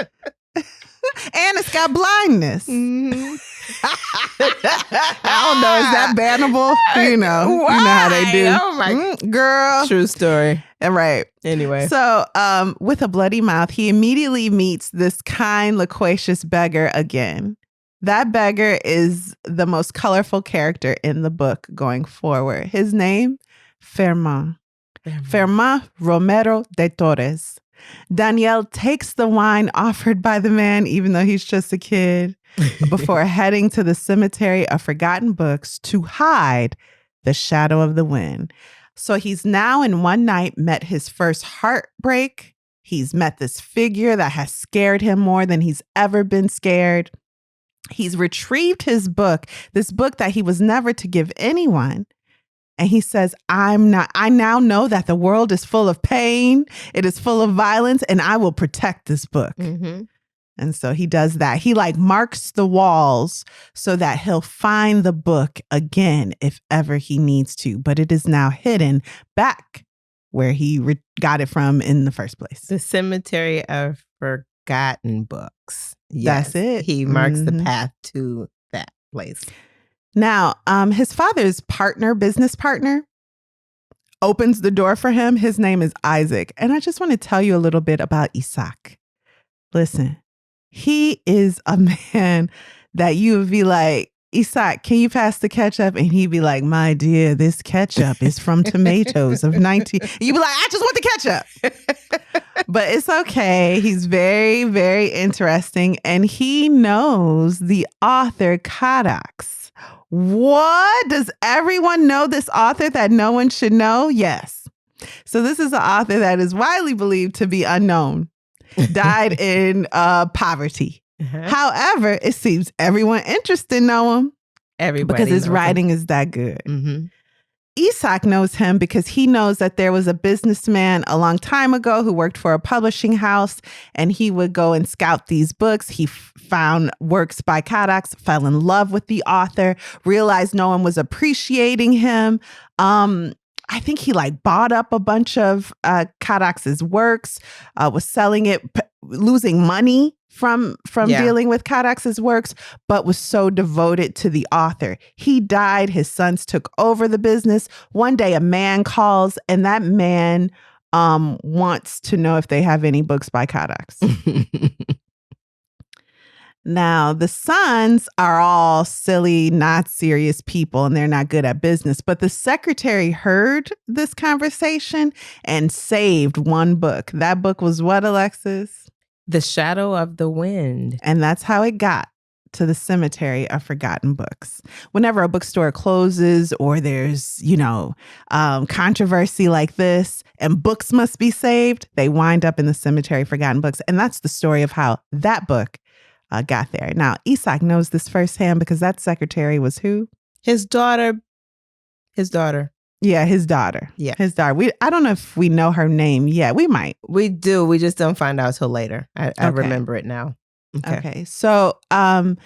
And it's got blindness. Mm-hmm. I don't know. Is that bannable? You know how they do. Oh my girl. True story. Right. Anyway. So with a bloody mouth, he immediately meets this kind, loquacious beggar again. That beggar is the most colorful character in the book going forward. His name, Fermán Romero de Torres. Danielle takes the wine offered by the man, even though he's just a kid, before heading to the Cemetery of Forgotten Books to hide the shadow of the wind. So he's now in one night met his first heartbreak. He's met this figure that has scared him more than he's ever been scared. He's retrieved his book, this book that he was never to give anyone. And he says, I now know that the world is full of pain. It is full of violence, and I will protect this book. Mm-hmm. And so he does that. He like marks the walls so that he'll find the book again if ever he needs to. But it is now hidden back where he got it from in the first place. The cemetery of forgotten books. That's it. He marks the path to that place. Now, his father's business partner, opens the door for him. His name is Isaac. And I just want to tell you a little bit about Isaac. Listen, he is a man that you would be like, Isaac, can you pass the ketchup? And he'd be like, my dear, this ketchup is from tomatoes of 19. You'd be like, I just want the ketchup. But it's okay. He's very, very interesting. And he knows the author Carax. What? Does everyone know this author that no one should know? Yes. So this is an author that is widely believed to be unknown. Died in poverty. However, it seems everyone interested know him. Everybody because his writing is that good. Mm-hmm. Isaac knows him because he knows that there was a businessman a long time ago who worked for a publishing house, and he would go and scout these books. He found works by Carax, fell in love with the author, realized no one was appreciating him. I think he like bought up a bunch of Carax's works, was selling it, losing money from dealing with Carax's works, but was so devoted to the author. He died. His sons took over the business. One day a man calls, and that man wants to know if they have any books by Carax. Now, the sons are all silly, not serious people, and they're not good at business. But the secretary heard this conversation and saved one book. That book was what, Alexis? The Shadow of the Wind. And that's how it got to the cemetery of forgotten books. Whenever a bookstore closes or there's, controversy like this and books must be saved, they wind up in the cemetery of forgotten books. And that's the story of how that book got there. Now, Isaac knows this firsthand because that secretary was who? His daughter. Yeah, his daughter. Yeah. His daughter. I don't know if we know her name yet. We might. We do. We just don't find out till later. I remember it now. Okay. So in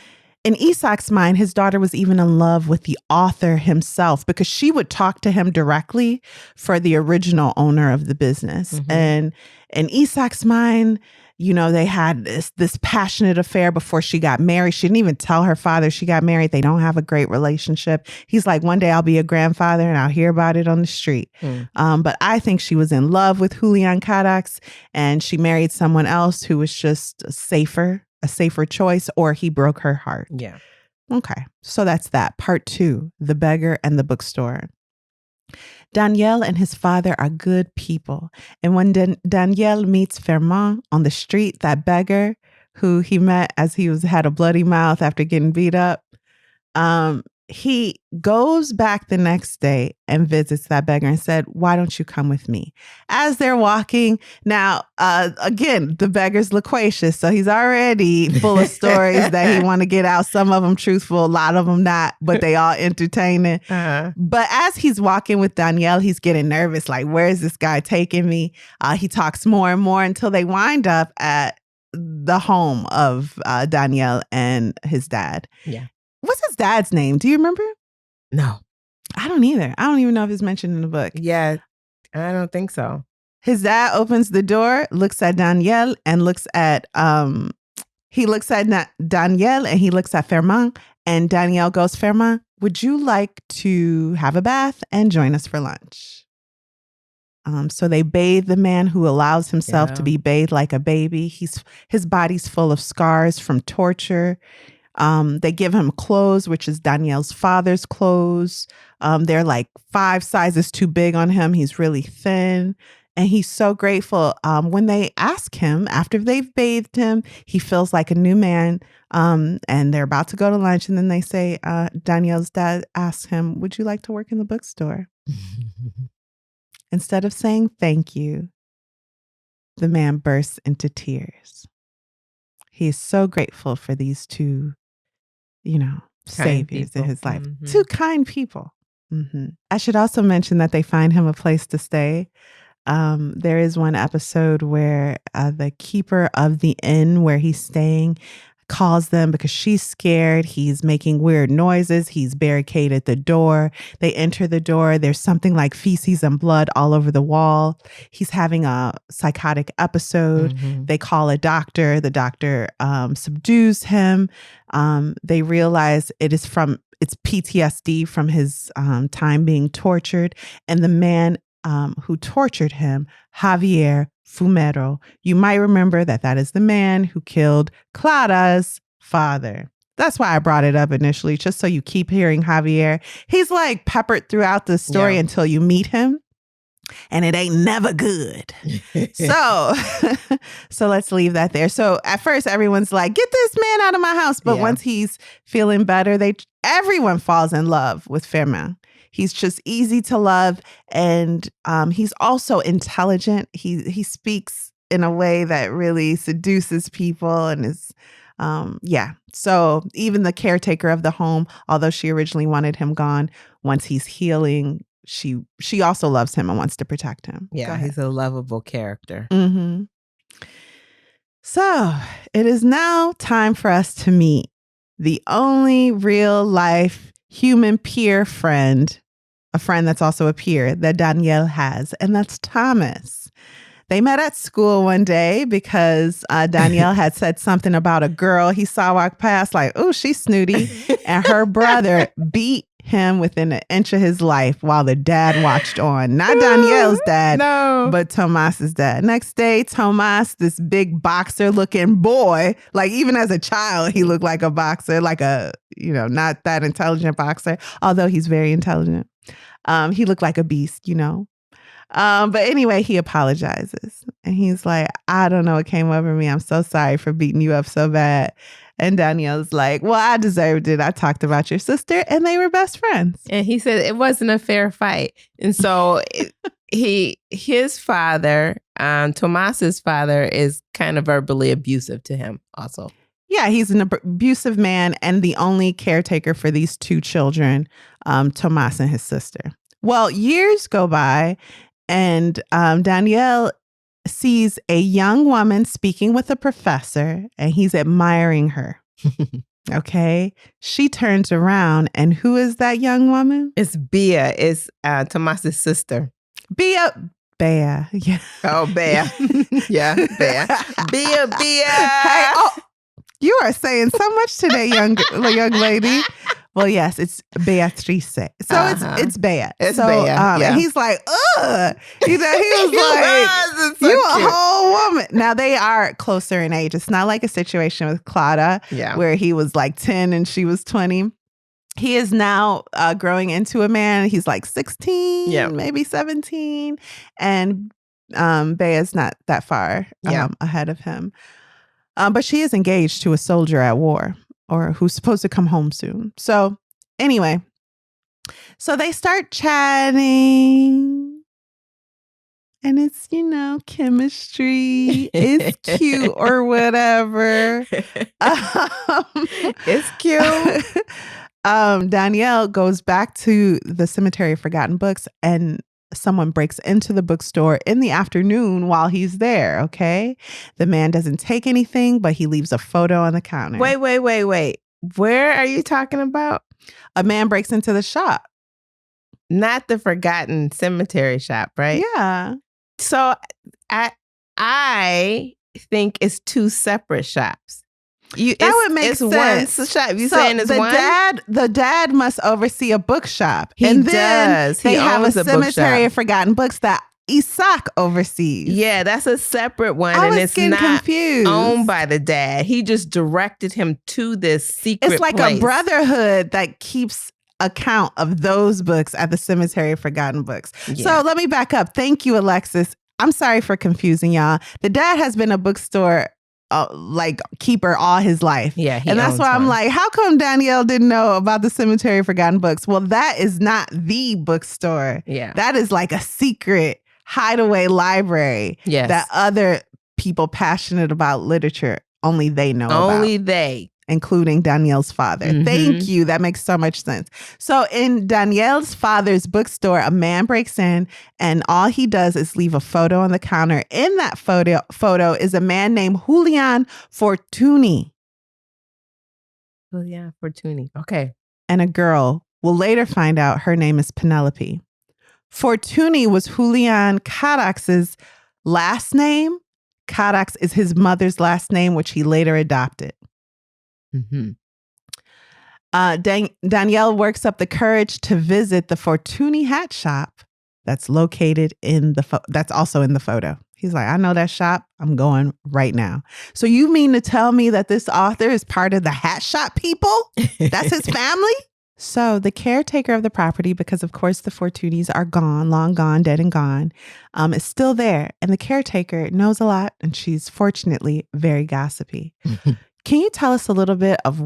Isaac's mind, his daughter was even in love with the author himself because she would talk to him directly for the original owner of the business. Mm-hmm. And in Isaac's mind, they had this passionate affair before she got married. She didn't even tell her father she got married. They don't have a great relationship. He's like, one day I'll be a grandfather and I'll hear about it on the street. But I think she was in love with Julian Carax, and she married someone else who was just a safer choice, or he broke her heart. Yeah. Okay. So that's that. Part 2, The Beggar and the Bookstore. Daniel and his father are good people. And when Daniel meets Fernand on the street, that beggar who he met as he had a bloody mouth after getting beat up, he goes back the next day and visits that beggar and said, why don't you come with me? As they're walking, now, again, the beggar's loquacious. So he's already full of stories that he want to get out. Some of them truthful, a lot of them not, but they all entertaining. Uh-huh. But as he's walking with Danielle, he's getting nervous. Like, where is this guy taking me? He talks more and more until they wind up at the home of Danielle and his dad. Yeah. What's his dad's name? Do you remember? No. I don't either. I don't even know if it's mentioned in the book. Yeah, I don't think so. His dad opens the door, looks at Danielle, and looks at Danielle, and he looks at Fernand, and Danielle goes, Fernand, would you like to have a bath and join us for lunch? So they bathe the man who allows himself to be bathed like a baby. His body's full of scars from torture. They give him clothes, which is Danielle's father's clothes. They're like 5 sizes too big on him. He's really thin. And he's so grateful. When they ask him, after they've bathed him, he feels like a new man. And they're about to go to lunch. And then they say, Danielle's dad asks him, would you like to work in the bookstore? Instead of saying thank you, the man bursts into tears. He is so grateful for these two, saviors in his life. Mm-hmm. 2 kind people. Mm-hmm. I should also mention that they find him a place to stay. There is one episode where the keeper of the inn where he's staying calls them because she's scared. He's making weird noises. He's barricaded the door. They enter the door. There's something like feces and blood all over the wall. He's having a psychotic episode. Mhm. They call a doctor. The doctor subdues him. They realize it's PTSD from his time being tortured. And the man who tortured him, Javier Fumero. You might remember that is the man who killed Clara's father. That's why I brought it up initially, just so you keep hearing Javier. He's like peppered throughout the story until you meet him, and it ain't never good. So let's leave that there. So at first, everyone's like, get this man out of my house. But once he's feeling better, everyone falls in love with Firmin. He's just easy to love, and he's also intelligent. He speaks in a way that really seduces people, and is So even the caretaker of the home, although she originally wanted him gone, once he's healing, she also loves him and wants to protect him. Yeah, he's a lovable character. Mm-hmm. So it is now time for us to meet the only real life human peer friend, a friend that's also a peer that Danielle has, and that's Thomas. They met at school one day because Danielle had said something about a girl he saw walk past, like, oh, she's snooty. And her brother beat him within an inch of his life while the dad watched on. Not Danielle's dad, but Tomas's dad. Next day, Tomas, this big boxer looking boy, like even as a child, he looked like a boxer, like a, not that intelligent boxer, although he's very intelligent. He looked like a beast, But anyway, he apologizes. And he's like, I don't know what came over me. I'm so sorry for beating you up so bad. And Danielle's like, well, I deserved it. I talked about your sister and they were best friends. And he said it wasn't a fair fight. And so his father, Tomas's father, is kind of verbally abusive to him also. Yeah, he's an abusive man and the only caretaker for these two children, Tomas and his sister. Well, years go by and Danielle sees a young woman speaking with a professor and he's admiring her. Okay. She turns around and who is that young woman? It's Bea. It's Tomas's sister. Bea. Yeah. Oh, Bea. Yeah, Bea. Bea. Hey, you are saying so much today, young lady. Well, yes, it's Beatrice. So it's Bea. It's so, Bea. And he's like, ugh. He was like, so you cute. a whole woman. Now they are closer in age. It's not like a situation with Clara where he was like 10 and she was 20. He is now growing into a man. He's like 16, maybe 17. And Bea's not that far ahead of him. But she is engaged to a soldier at war or who's supposed to come home soon. So anyway, so they start chatting and it's, chemistry. It's cute or whatever. It's cute. Danielle goes back to the Cemetery of Forgotten Books and someone breaks into the bookstore in the afternoon while he's there, okay? The man doesn't take anything, but he leaves a photo on the counter. Wait. Where are you talking about? A man breaks into the shop. Not the Forgotten Cemetery shop, right? Yeah. So I think it's two separate shops. That would make sense. One shop. You saying it's one? The dad must oversee a bookshop. He and does. Then they have a Cemetery bookshop. of Forgotten Books that Isaac oversees. Yeah, that's a separate one. I and was it's getting not confused. owned by the dad. He just directed him to this secret It's like place. a brotherhood that keeps account of those books at the Cemetery of Forgotten Books. Yeah. So let me back up. Thank you, Alexis. I'm sorry for confusing y'all. The dad has been a bookstore keeper all his life. Yeah, and that's why I'm like, how come Danielle didn't know about the Cemetery of Forgotten Books? Well, that is not the bookstore. Yeah. That is like a secret hideaway library that other people passionate about literature, only they know about. Only they. including Danielle's father. Mhm. Thank you. That makes so much sense. So in Danielle's father's bookstore, a man breaks in and all he does is leave a photo on the counter. In that photo is a man named Julian Fortuny. Julian Fortuny. Okay. And a girl. We'll later find out her name is Penelope. Fortuny was Julian Carax's last name. Carax is his mother's last name, which he later adopted. Mm-hmm. Danielle works up the courage to visit the Fortuny hat shop that's located in that's also in the photo. He's like, I know that shop. I'm going right now. So you mean to tell me that this author is part of the hat shop people? That's his family? So the caretaker of the property, because of course the Fortunys are gone, long gone, dead and gone, is still there. And the caretaker knows a lot, and she's fortunately very gossipy. Can you tell us a little bit of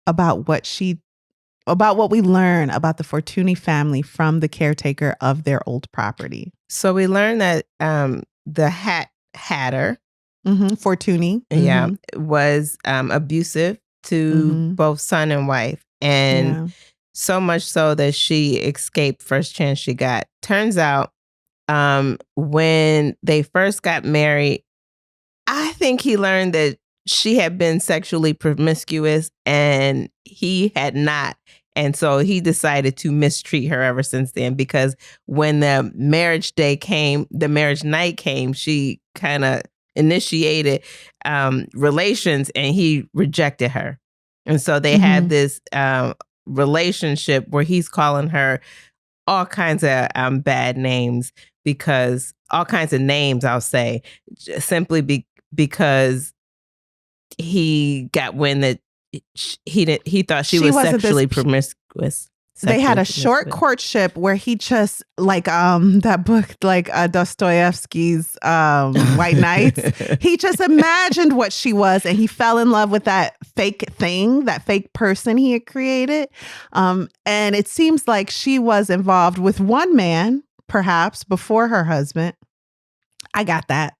about what we learn about the Fortuny family from the caretaker of their old property? So we learned that the hatter, Fortuny, was abusive to both son and wife, and so much so that she escaped first chance she got. Turns out, when they first got married, I think he learned that she had been sexually promiscuous and he had not. And so he decided to mistreat her ever since then, because when the marriage night came, she kind of initiated relations and he rejected her. And so they had this relationship where he's calling her all kinds of bad names, because all kinds of names, I'll say, simply because he got wind that he thought she was sexually promiscuous. They had a short courtship where he just, like that book, like Dostoevsky's White Nights. He just imagined what she was, and he fell in love with that fake thing, that fake person he had created. And it seems like she was involved with one man, perhaps before her husband. I got that.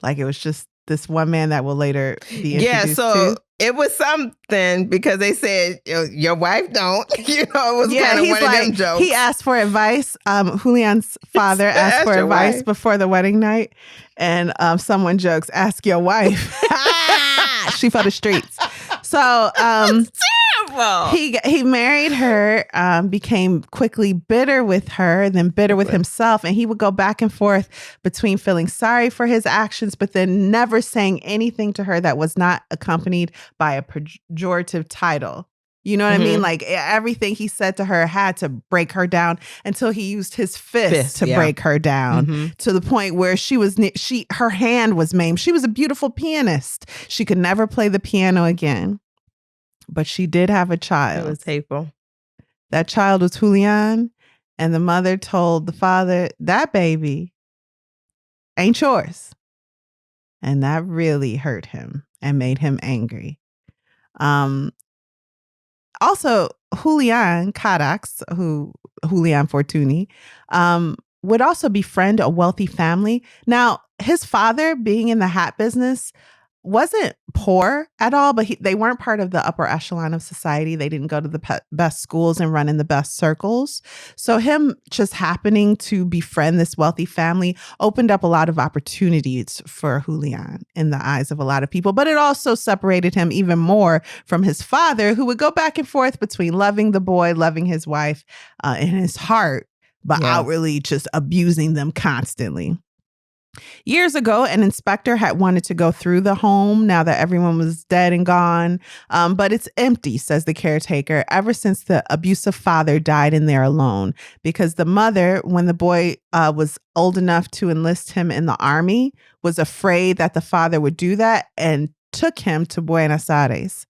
Like it was just this one man that will later be introduced to. It was something, because they said, your wife don't. It was kind of one of them jokes. He asked for advice. Julian's father asked for advice before the wedding night. And someone jokes, ask your wife. She for the streets. So he married her, became quickly bitter with her, then bitter with himself. And he would go back and forth between feeling sorry for his actions, but then never saying anything to her that was not accompanied by a pejorative title. You know what I mean? Like everything he said to her had to break her down, until he used his fist to break her down, to the point where her hand was maimed. She was a beautiful pianist. She could never play the piano again. But she did have a child. It was hateful. That child was Julian, and the mother told the father, that baby ain't yours. And that really hurt him and made him angry. Also, Julian Carax, Julian Fortuny, would also befriend a wealthy family. Now, his father, being in the hat business, wasn't poor at all, but they weren't part of the upper echelon of society. They didn't go to the best schools and run in the best circles. So him just happening to befriend this wealthy family opened up a lot of opportunities for Julian in the eyes of a lot of people. But it also separated him even more from his father, who would go back and forth between loving the boy, loving his wife in his heart, but outwardly just abusing them constantly. Years ago, an inspector had wanted to go through the home now that everyone was dead and gone. But it's empty, says the caretaker, ever since the abusive father died in there alone. Because the mother, when the boy was old enough to enlist him in the army, was afraid that the father would do that and took him to Buenos Aires.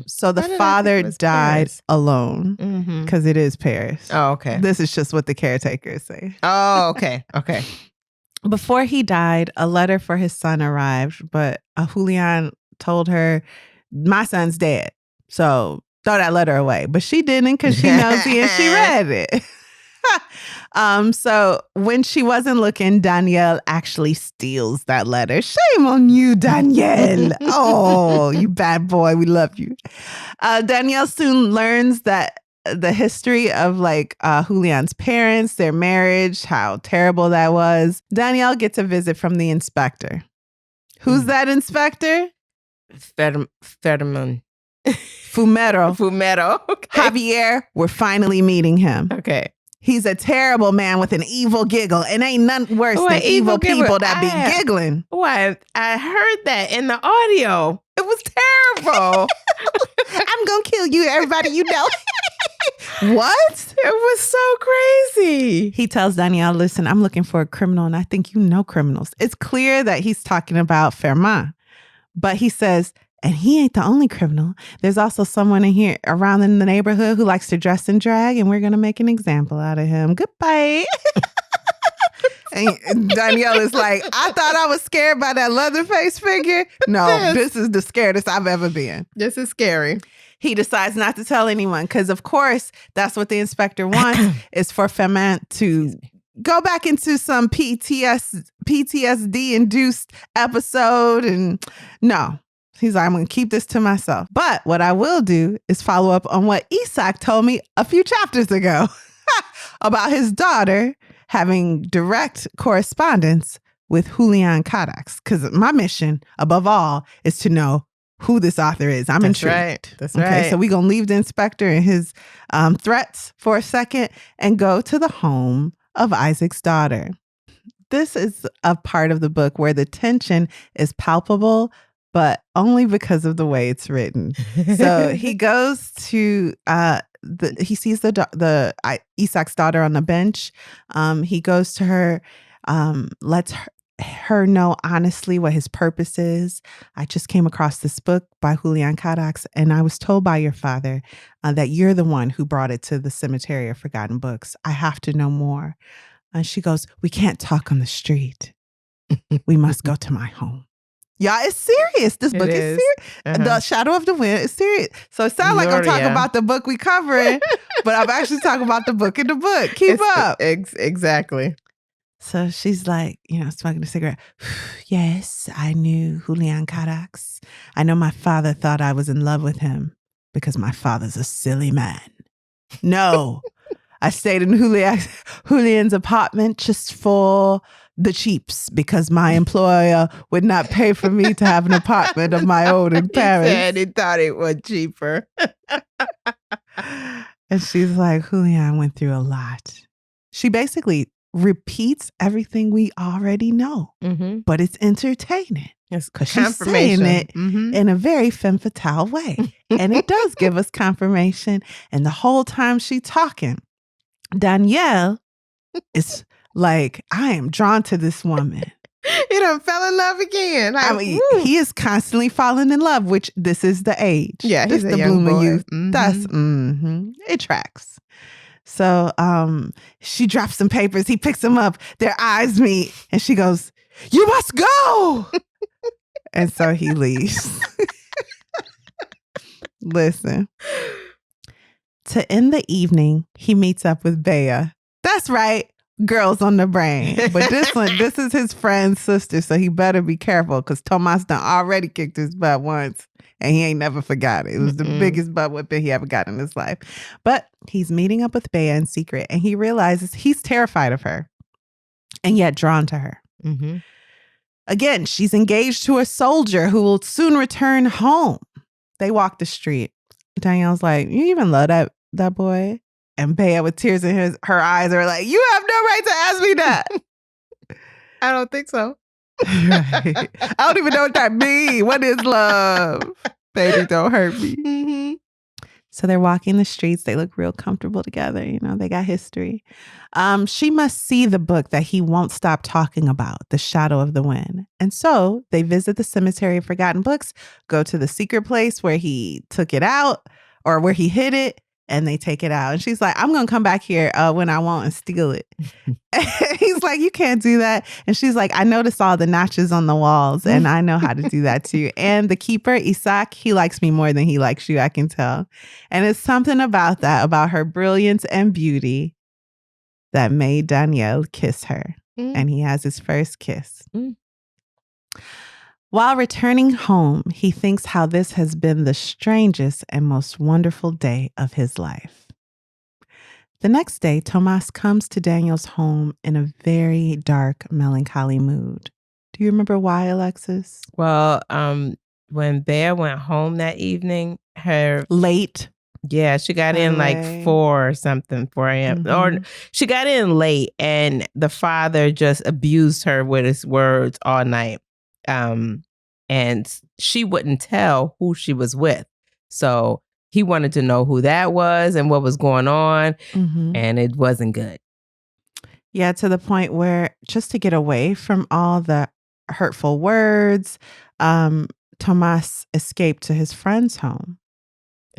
So the father died alone, because it is Paris. Oh, okay. This is just what the caretakers say. Oh, okay. Okay. Before he died, a letter for his son arrived, but Julian told her, my son's dead, so throw that letter away. But she didn't, because she nosy and she read it. So when she wasn't looking, Danielle actually steals that letter. Shame on you, Danielle. Oh, you bad boy. We love you. Danielle soon learns that the history of Julian's parents, their marriage, how terrible that was. Danielle gets a visit from the inspector. Who's that inspector? Fetterman. Fumero. Okay. Javier, we're finally meeting him. Okay. He's a terrible man with an evil giggle, and ain't nothing worse than evil people that be giggling. I heard that in the audio. It was terrible. I'm gonna kill you, everybody you know. What? It was so crazy. He tells Danielle, listen, I'm looking for a criminal, and I think you know criminals. It's clear that he's talking about Fermat, but he says, and he ain't the only criminal. There's also someone in here around in the neighborhood who likes to dress and drag, and we're going to make an example out of him. Goodbye. And Danielle is like, I thought I was scared by that Leatherface figure. No, this is the scariest I've ever been. This is scary. He decides not to tell anyone because, of course, that's what the inspector wants is for Fermat to go back into some PTSD-induced episode. And no. He's like, I'm going to keep this to myself. But what I will do is follow up on what Isaac told me a few chapters ago about his daughter having direct correspondence with Julian Cadax. Because my mission, above all, is to know who this author is. I'm intrigued. Right. That's right. Okay, so we're going to leave the inspector and his threats for a second and go to the home of Isaac's daughter. This is a part of the book where the tension is palpable, but only because of the way it's written. So he goes to he sees Isaac's daughter on the bench. He goes to her, lets her know honestly what his purpose is. I just came across this book by Julian Cadax, and I was told by your father that you're the one who brought it to the Cemetery of Forgotten Books. I have to know more. And she goes, we can't talk on the street. We must go to my home. Y'all, it's serious. This book is serious. The Shadow of the Wind is serious. So it sounds like I'm talking about the book we covering, but I'm actually talking about the book in the book. Keep up. Exactly. So she's like, smoking a cigarette. Yes, I knew Julian Cadax. I know my father thought I was in love with him because my father's a silly man. No, I stayed in Julian's apartment just for the cheaps because my employer would not pay for me to have an apartment of my own in Paris. He said he thought it was cheaper. And she's like, Julian went through a lot. She basically repeats everything we already know, but it's entertaining. Because she's saying it in a very femme fatale way. And it does give us confirmation. And the whole time she's talking, Danielle is like, I am drawn to this woman. He done fell in love again. He is constantly falling in love, which this is the age. Yeah, this he's the a young bloom of boy. youth. That's it tracks. So she drops some papers. He picks them up. Their eyes meet, and she goes, "You must go." And so he leaves. Listen. To end the evening, he meets up with Bea. That's right. Girls on the brain. But this is his friend's sister, so he better be careful because Tomas done already kicked his butt once and he ain't never forgot it. It was the biggest butt whipping he ever got in his life. But he's meeting up with Bea in secret and he realizes he's terrified of her and yet drawn to her. Again, she's engaged to a soldier who will soon return home. They walk the street. Danielle's like, you even love that boy? And Bea, with tears in her eyes, are like, you have no right to ask me that. I don't think so. Right. I don't even know what that means. What is love? Baby, don't hurt me. So they're walking the streets. They look real comfortable together. They got history. She must see the book that he won't stop talking about, The Shadow of the Wind. And so they visit the Cemetery of Forgotten Books, go to the secret place where he took it out or where he hid it. And they take it out. And she's like, I'm going to come back here when I want and steal it. He's like, you can't do that. And she's like, I noticed all the notches on the walls and I know how to do that too. And the keeper, Isaac, he likes me more than he likes you, I can tell. And it's something about that, about her brilliance and beauty that made Danielle kiss her. Mm. And he has his first kiss. Mm. While returning home, he thinks how this has been the strangest and most wonderful day of his life. The next day, Tomas comes to Daniel's home in a very dark, melancholy mood. Do you remember why, Alexis? Well, when Bear went home that evening, Late. Yeah, she got in like 4 or something, 4 a.m. Mm-hmm. Or she got in late, and the father just abused her with his words all night. And she wouldn't tell who she was with. So he wanted to know who that was and what was going on. Mm-hmm. And it wasn't good. Yeah, to the point where just to get away from all the hurtful words, Tomas escaped to his friend's home.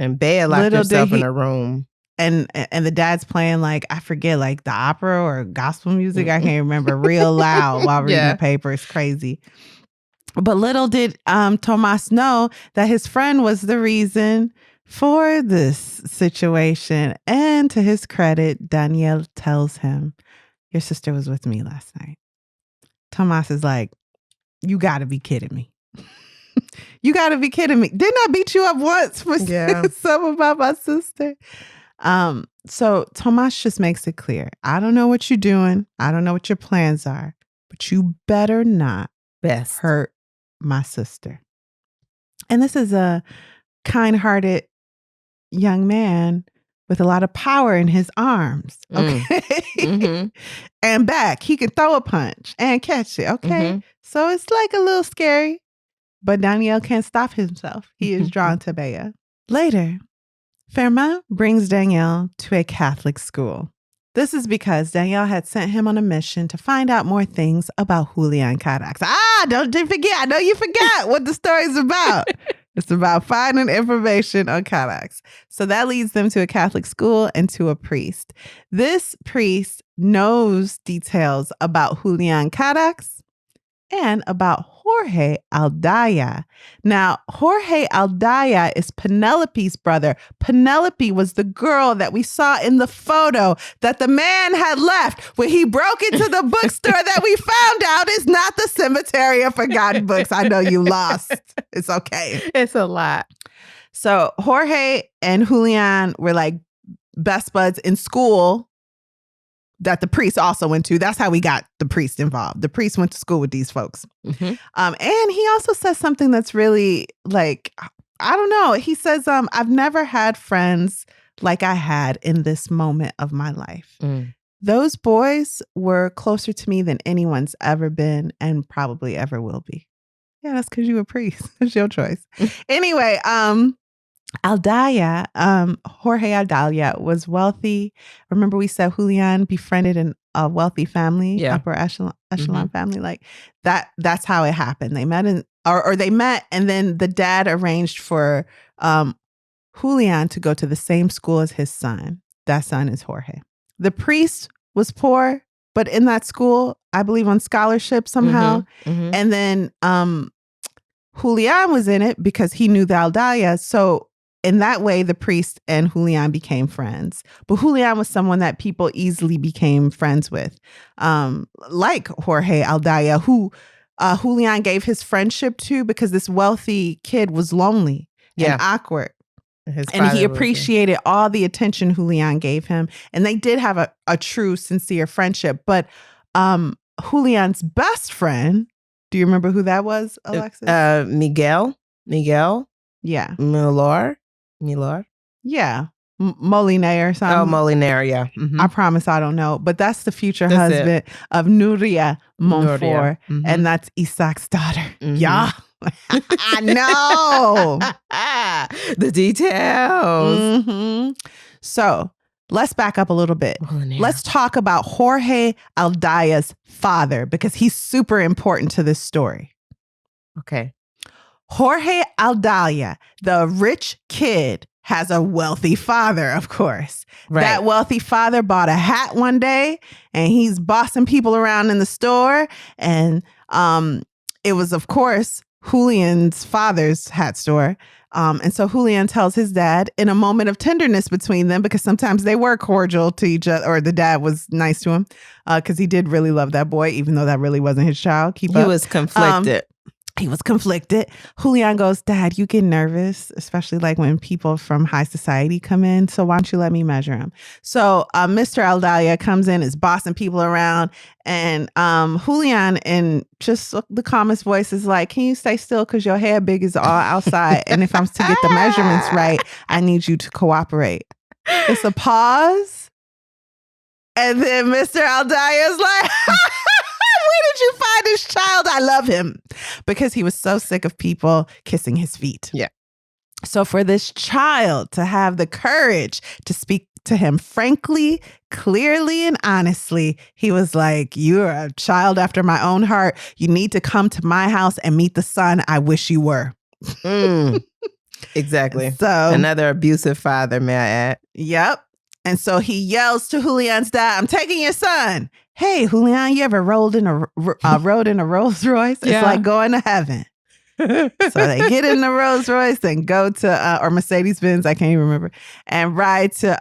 And Bea locked herself in a room. And the dad's playing like, I forget, like the opera or gospel music. I can't remember, real loud while reading the paper. It's crazy. But little did Tomas know that his friend was the reason for this situation. And to his credit, Danielle tells him, your sister was with me last night. Tomas is like, you got to be kidding me. You got to be kidding me. Didn't I beat you up once for something about my sister? So Tomas just makes it clear. I don't know what you're doing. I don't know what your plans are, but you better not hurt my sister. And this is a kind-hearted young man with a lot of power in his arms. Okay. Mm-hmm. And back. He can throw a punch and catch it. Okay. Mm-hmm. So it's like a little scary. But Danielle can't stop himself. He is drawn to Bea. Later, Firmin brings Danielle to a Catholic school. This is because Danielle had sent him on a mission to find out more things about Julian Carax. Don't forget. I know you forgot what the story's about. It's about finding information on Carax. So that leads them to a Catholic school and to a priest. This priest knows details about Julian Carax and about Jorge Aldaya. Now, Jorge Aldaya is Penelope's brother. Penelope was the girl that we saw in the photo that the man had left when he broke into the bookstore that we found out is not the Cemetery of Forgotten Books. I know you lost. It's okay. It's a lot. So Jorge and Julian were like best buds in school that the priest also went to. That's how we got the priest involved. The priest went to school with these folks. Mm-hmm. And he also says something that's really like, I don't know. He says, I've never had friends like I had in this moment of my life. Mm. Those boys were closer to me than anyone's ever been and probably ever will be. Yeah, that's because you're a priest. It's your choice. Anyway, Aldaya, Jorge Aldaya was wealthy. Remember we said Julian befriended a wealthy family, upper echelon family. Like that's how it happened. They met they met and then the dad arranged for Julian to go to the same school as his son. That son is Jorge. The priest was poor, but in that school, I believe on scholarship somehow. Mm-hmm. And then Julian was in it because he knew the Aldaya. So in that way, the priest and Julian became friends. But Julian was someone that people easily became friends with, like Jorge Aldaya, who Julian gave his friendship to because this wealthy kid was lonely and awkward. And he appreciated all the attention Julian gave him. And they did have a true, sincere friendship. But Julian's best friend, do you remember who that was, Alexis? Miguel? Yeah. Milor? Yeah. Molinar or something. Oh, Molinar, yeah. Mm-hmm. I promise I don't know. But that's the future husband of Nuria Montfort. Mm-hmm. And that's Isaac's daughter. Mm-hmm. Yeah. I know. The details. Mm-hmm. So let's back up a little bit. Molinar. Let's talk about Jorge Aldaya's father because he's super important to this story. Okay. Jorge Aldaya, the rich kid, has a wealthy father, of course. Right. That wealthy father bought a hat one day and he's bossing people around in the store. And it was, of course, Julian's father's hat store. And so Julian tells his dad in a moment of tenderness between them, because sometimes they were cordial to each other, or the dad was nice to him because he did really love that boy, even though that really wasn't his child. He was conflicted. He was conflicted. Julian goes, Dad, you get nervous, especially like when people from high society come in. So why don't you let me measure him? So Mr. Aldalia comes in, is bossing people around. And Julian, in just the calmest voice, is like, can you stay still? Because your hair big is all outside. And if I'm to get the measurements right, I need you to cooperate. It's a pause. And then Mr. Aldalia is like, where did you find this child? I love him. Because he was so sick of people kissing his feet. Yeah. So for this child to have the courage to speak to him frankly, clearly, and honestly, he was like, you're a child after my own heart. You need to come to my house and meet the son I wish you were. Exactly. So another abusive father, may I add? Yep. And so he yells to Julian's dad, I'm taking your son. Hey, Julian, you ever rode in a Rolls Royce? It's like going to heaven. So they get in the Rolls Royce and go to, or Mercedes Benz, I can't even remember, and ride to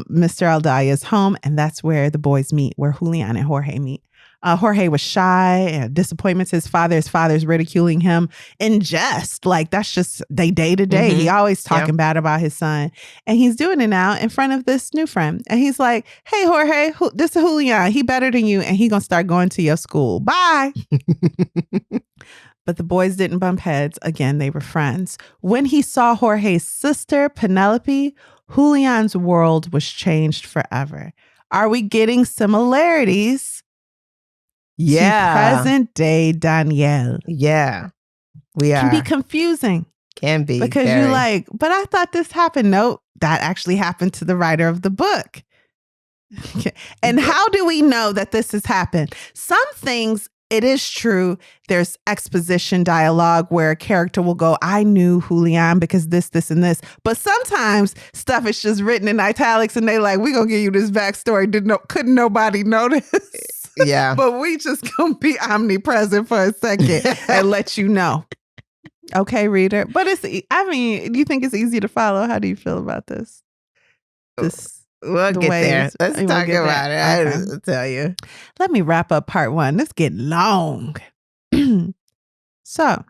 Mr. Aldalia's home. And that's where the boys meet, where Julian and Jorge meet. Jorge was shy and disappointments. His father's ridiculing him in jest. Like, that's just day to day. Mm-hmm. He always talking bad about his son. And he's doing it now in front of this new friend. And he's like, hey, Jorge, this is Julian. He better than you. And he gonna start going to your school. Bye. But the boys didn't bump heads. Again, they were friends. When he saw Jorge's sister, Penelope, Julian's world was changed forever. Are we getting similarities? Yeah. To present day Danielle. Yeah. We are. Can be confusing. Can be. Because very. you're like, but I thought this happened. No, that actually happened to the writer of the book. And how do we know that this has happened? Some things, it is true. There's exposition dialogue where a character will go, I knew Julian because this, and this. But sometimes stuff is just written in italics and they like, we're going to give you this backstory. Couldn't nobody notice? Yeah. But we just gonna be omnipresent for a second and let you know. Okay, reader. But do you think it's easy to follow? How do you feel about this? We'll get there. Let's talk about it. Okay. I'll tell you. Let me wrap up part 1. Let's get long. So,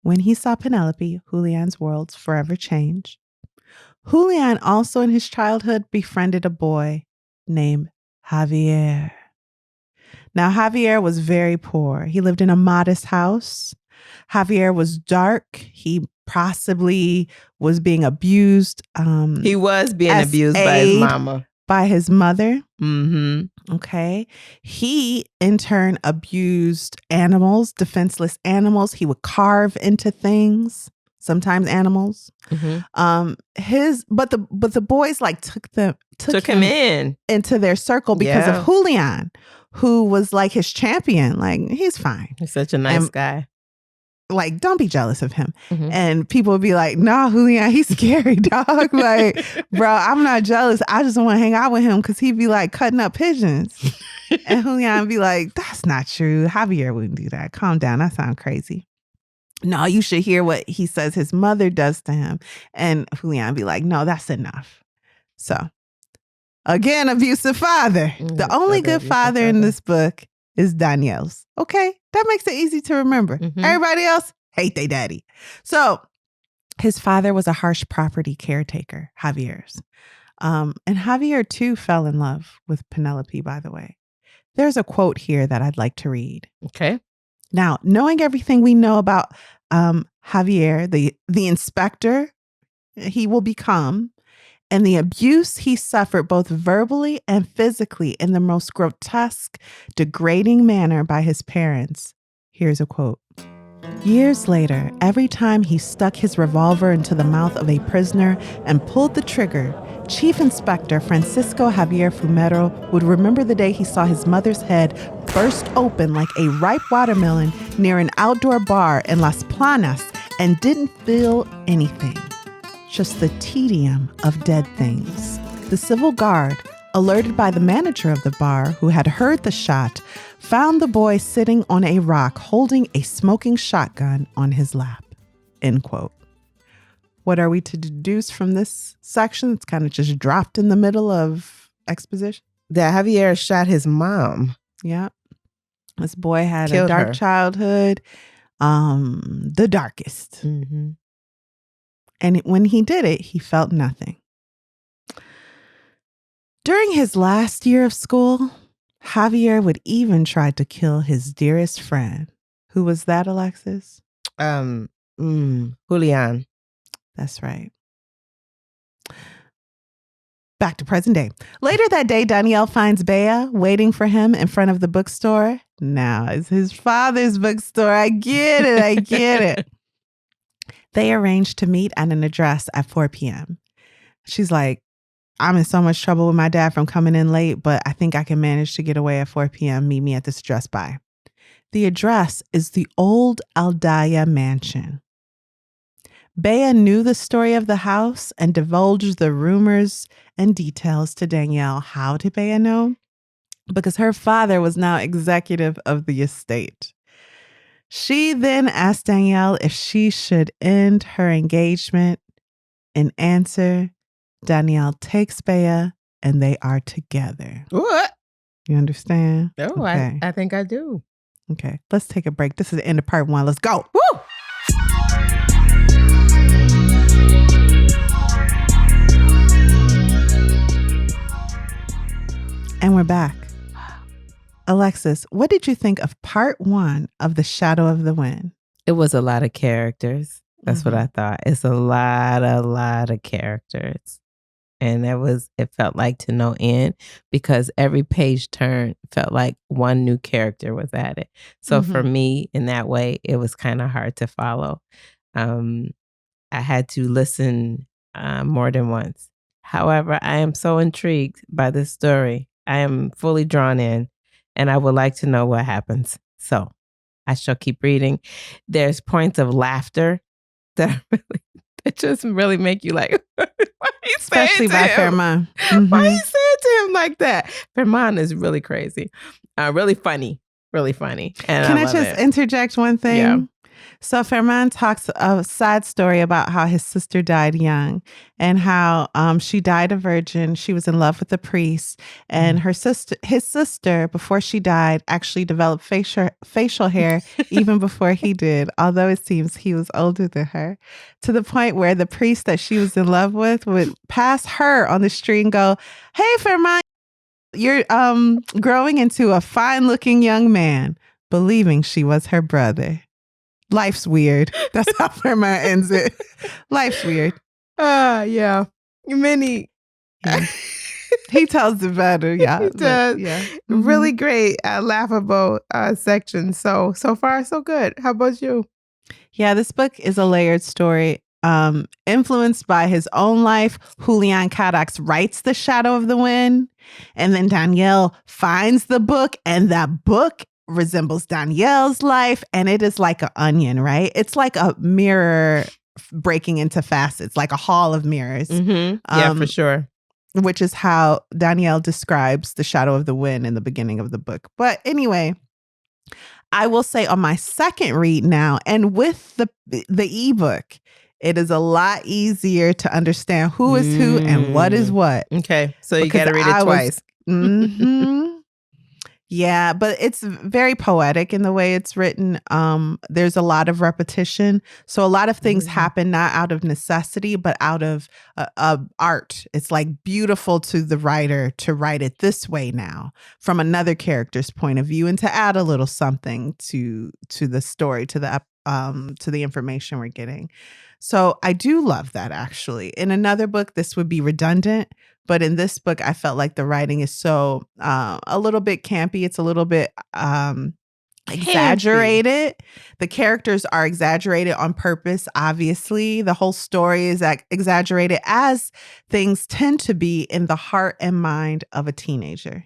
when he saw Penelope, Julian's worlds forever changed. Julian also in his childhood befriended a boy named Javier. Now, Javier was very poor. He lived in a modest house. Javier was dark. He possibly was being abused. He was being abused by his mama. By his mother. Mm-hmm. Okay. He, in turn, abused animals, defenseless animals. He would carve into things, sometimes animals. Mm-hmm. But the boys like took him in into their circle because of Julian, who was like his champion. Like, he's fine. He's such a nice guy. Like, don't be jealous of him. Mm-hmm. And people would be like, nah, Julian, he's scary, dog. Like, bro, I'm not jealous. I just want to hang out with him because he'd be like cutting up pigeons. And Julian would be like, that's not true. Javier wouldn't do that. Calm down. That sounds crazy. No, you should hear what he says his mother does to him. And Julian would be like, no, that's enough. So, again, abusive father. The only good father in this book is Danielle's. Okay, that makes it easy to remember. Mm-hmm. Everybody else hate their daddy. So his father was a harsh property caretaker, Javier's. And Javier too fell in love with Penelope, by the way. There's a quote here that I'd like to read. Okay. Now, knowing everything we know about Javier, the inspector he will become, and the abuse he suffered both verbally and physically in the most grotesque, degrading manner by his parents. Here's a quote. Years later, every time he stuck his revolver into the mouth of a prisoner and pulled the trigger, Chief Inspector Francisco Javier Fumero would remember the day he saw his mother's head burst open like a ripe watermelon near an outdoor bar in Las Planas and didn't feel anything. Just the tedium of dead things. The civil guard, alerted by the manager of the bar who had heard the shot, found the boy sitting on a rock holding a smoking shotgun on his lap. End quote. what are we to deduce from this section? It's kind of just dropped in the middle of exposition. That Javier shot his mom. Yeah. This boy had Killed a dark her. childhood, the darkest. Mm-hmm. And when he did it, he felt nothing. During his last year of school, Javier would even try to kill his dearest friend. Who was that, Alexis? Julian. That's right. Back to present day. Later that day, Daniel finds Bea waiting for him in front of the bookstore. Now it's his father's bookstore. I get it. They arranged to meet at an address at 4 p.m. She's like, I'm in so much trouble with my dad from coming in late, but I think I can manage to get away at 4 p.m. Meet me at this address by. The address is the old Aldaya mansion. Bea knew the story of the house and divulged the rumors and details to Danielle. How did Bea know? Because her father was now executive of the estate. She then asked Danielle if she should end her engagement. In answer, Danielle takes Bea and they are together. What? You understand? Oh, Okay. I think I do. Okay, let's take a break. This is the end of part 1. Let's go. Woo! And we're back. Alexis, what did you think of part 1 of The Shadow of the Wind? It was a lot of characters. That's what I thought. It's a lot of characters. And it felt like to no end because every page turn felt like one new character was added. So for me, in that way, it was kind of hard to follow. I had to listen more than once. However, I am so intrigued by this story. I am fully drawn in and I would like to know what happens. So I shall keep reading. There's points of laughter that just really make you like, especially by Ferman. Why he said to him like that? Ferman is really crazy, really funny. And can I just interject one thing? Yeah. So Ferman talks a sad story about how his sister died young and how she died a virgin. She was in love with a priest, and his sister, before she died, actually developed facial hair even before he did, although it seems he was older than her, to the point where the priest that she was in love with would pass her on the street and go, "Hey, Ferman, you're growing into a fine-looking young man," believing she was her brother. Life's weird. That's how Fermat ends it. Life's weird. Yeah. Many. Yeah. He tells it better. Yeah. He does. Yeah. Really great, laughable section. So far, so good. How about you? Yeah, this book is a layered story. Influenced by his own life, Julian Cadax writes The Shadow of the Wind. And then Danielle finds the book, and that book resembles Danielle's life, and it is like an onion, right? It's like a mirror breaking into facets, like a hall of mirrors. Yeah, for sure. Which is how Danielle describes The Shadow of the Wind in the beginning of the book. But anyway, I will say on my second read now, and with the ebook, it is a lot easier to understand who is who and what is what. Okay, so you got to read it twice. Yeah, but it's very poetic in the way it's written. There's a lot of repetition. So a lot of things happen not out of necessity, but out of art. It's like beautiful to the writer to write it this way now from another character's point of view and to add a little something to the story, to the information we're getting. So I do love that, actually. In another book, this would be redundant. But in this book, I felt like the writing is so a little bit campy. It's a little bit exaggerated. The characters are exaggerated on purpose, obviously. The whole story is exaggerated, as things tend to be in the heart and mind of a teenager.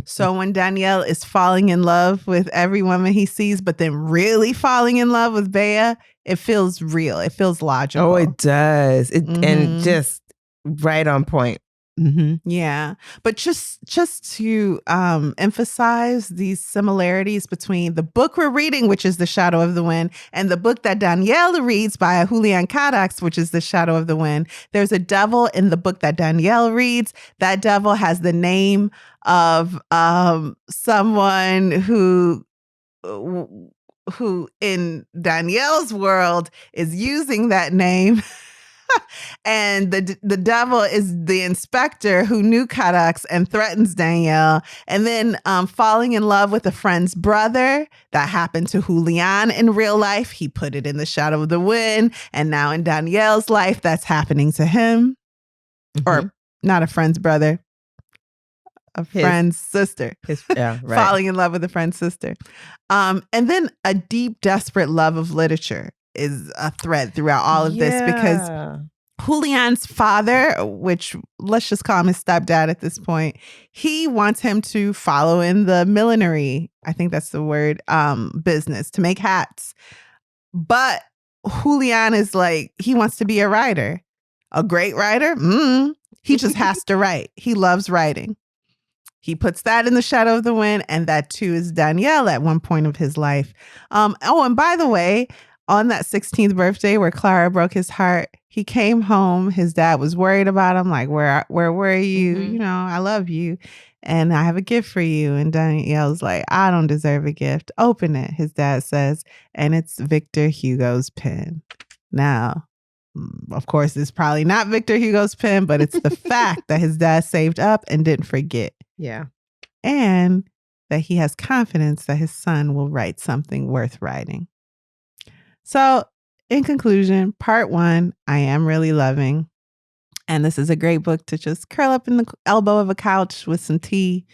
So when Danielle is falling in love with every woman he sees, but then really falling in love with Bea, it feels real. It feels logical. Oh, it does. And just right on point. Mm-hmm. Yeah. But just to emphasize these similarities between the book we're reading, which is The Shadow of the Wind, and the book that Danielle reads by Julian Cadax, which is The Shadow of the Wind. There's a devil in the book that Danielle reads. That devil has the name of someone who in Danielle's world is using that name. And the devil is the inspector who knew Cadax and threatens Danielle, and then falling in love with a friend's brother. That happened to Julian in real life. He put it in The Shadow of the Wind, and now in Danielle's life, that's happening to him. Mm-hmm. Or not a friend's brother, a friend's sister. Right. Falling in love with a friend's sister. And then a deep, desperate love of literature is a thread throughout all of this, because Julian's father, which let's just call him his stepdad at this point, he wants him to follow in the millinery, I think that's the word, business, to make hats. But Julian is like, he wants to be a writer. A great writer? He just has to write. He loves writing. He puts that in The Shadow of the Wind, and that too is Danielle at one point of his life. And by the way, on that 16th birthday where Clara broke his heart, he came home. His dad was worried about him, like, where were you? Mm-hmm. You know, I love you, and I have a gift for you. And Danielle's like, I don't deserve a gift. Open it, his dad says, and it's Victor Hugo's pen. Now, of course, it's probably not Victor Hugo's pen, but it's the fact that his dad saved up and didn't forget. Yeah. And that he has confidence that his son will write something worth writing. So, in conclusion, part 1, I am really loving. And this is a great book to just curl up in the elbow of a couch with some tea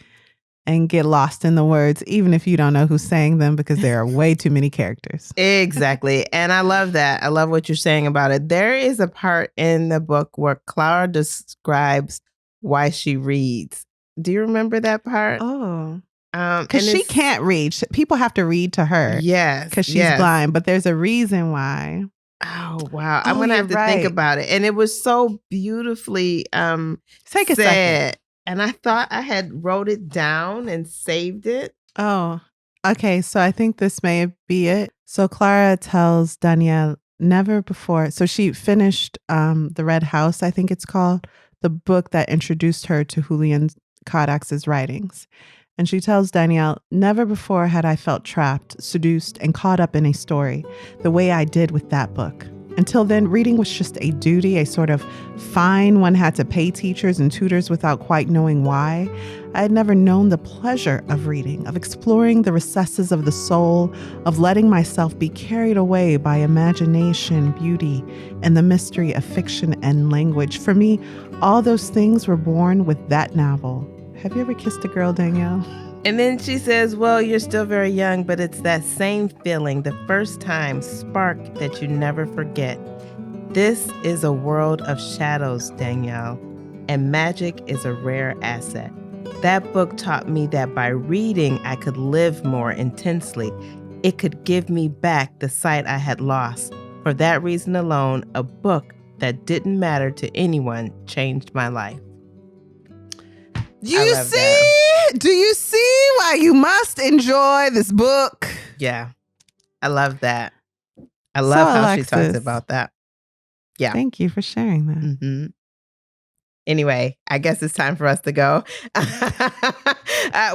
and get lost in the words, even if you don't know who's saying them, because there are way too many characters. Exactly. And I love that. I love what you're saying about it. There is a part in the book where Clara describes why she reads. Do you remember that part? Oh. Because she can't read. People have to read to her. Yes. Because she's blind. But there's a reason why. Oh, wow. I'm going to have to think about it. And it was so beautifully Take a second. And I thought I had wrote it down and saved it. Oh, okay. So I think this may be it. So Clara tells Danielle never before. So she finished The Red House, I think it's called, the book that introduced her to Julian Cadax's writings. And she tells Danielle, never before had I felt trapped, seduced, and caught up in a story the way I did with that book. Until then, reading was just a duty, a sort of fine one had to pay teachers and tutors without quite knowing why. I had never known the pleasure of reading, of exploring the recesses of the soul, of letting myself be carried away by imagination, beauty, and the mystery of fiction and language. For me, all those things were born with that novel. Have you ever kissed a girl, Danielle? And then she says, well, you're still very young, but it's that same feeling, the first time spark that you never forget. This is a world of shadows, Danielle, and magic is a rare asset. That book taught me that by reading, I could live more intensely. It could give me back the sight I had lost. For that reason alone, a book that didn't matter to anyone changed my life. Do you see why you must enjoy this book? Yeah, I love that. I love how Alexis, she talks about that. Yeah. Thank you for sharing that. Mm-hmm. Anyway, I guess it's time for us to go.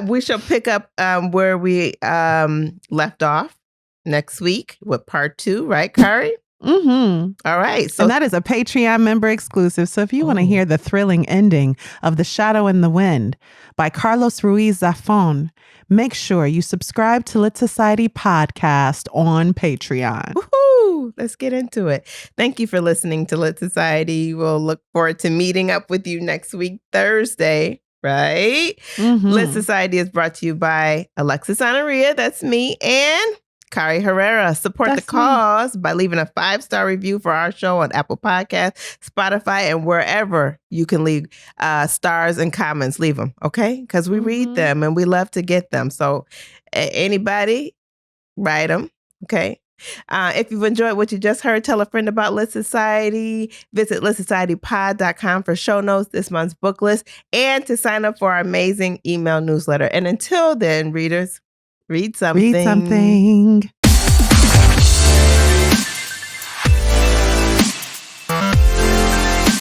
We shall pick up where we left off next week with part 2, right, Kari? Mm-hmm. All right. So, and that is a Patreon member exclusive. So if you want to hear the thrilling ending of The Shadow in the Wind by Carlos Ruiz Zafón, make sure you subscribe to Lit Society Podcast on Patreon. Woohoo! Let's get into it. Thank you for listening to Lit Society. We'll look forward to meeting up with you next week, Thursday. Right? Mm-hmm. Lit Society is brought to you by Alexis Honoria, that's me, and Kari Herrera. Support the cause by leaving a 5-star review for our show on Apple Podcasts, Spotify, and wherever you can leave stars and comments. Leave them, okay? Because we read them and we love to get them. So anybody, write them, okay? If you've enjoyed what you just heard, tell a friend about Lit Society. Visit litsocietypod.com for show notes, this month's book list, and to sign up for our amazing email newsletter. And until then, readers, read something. Read something.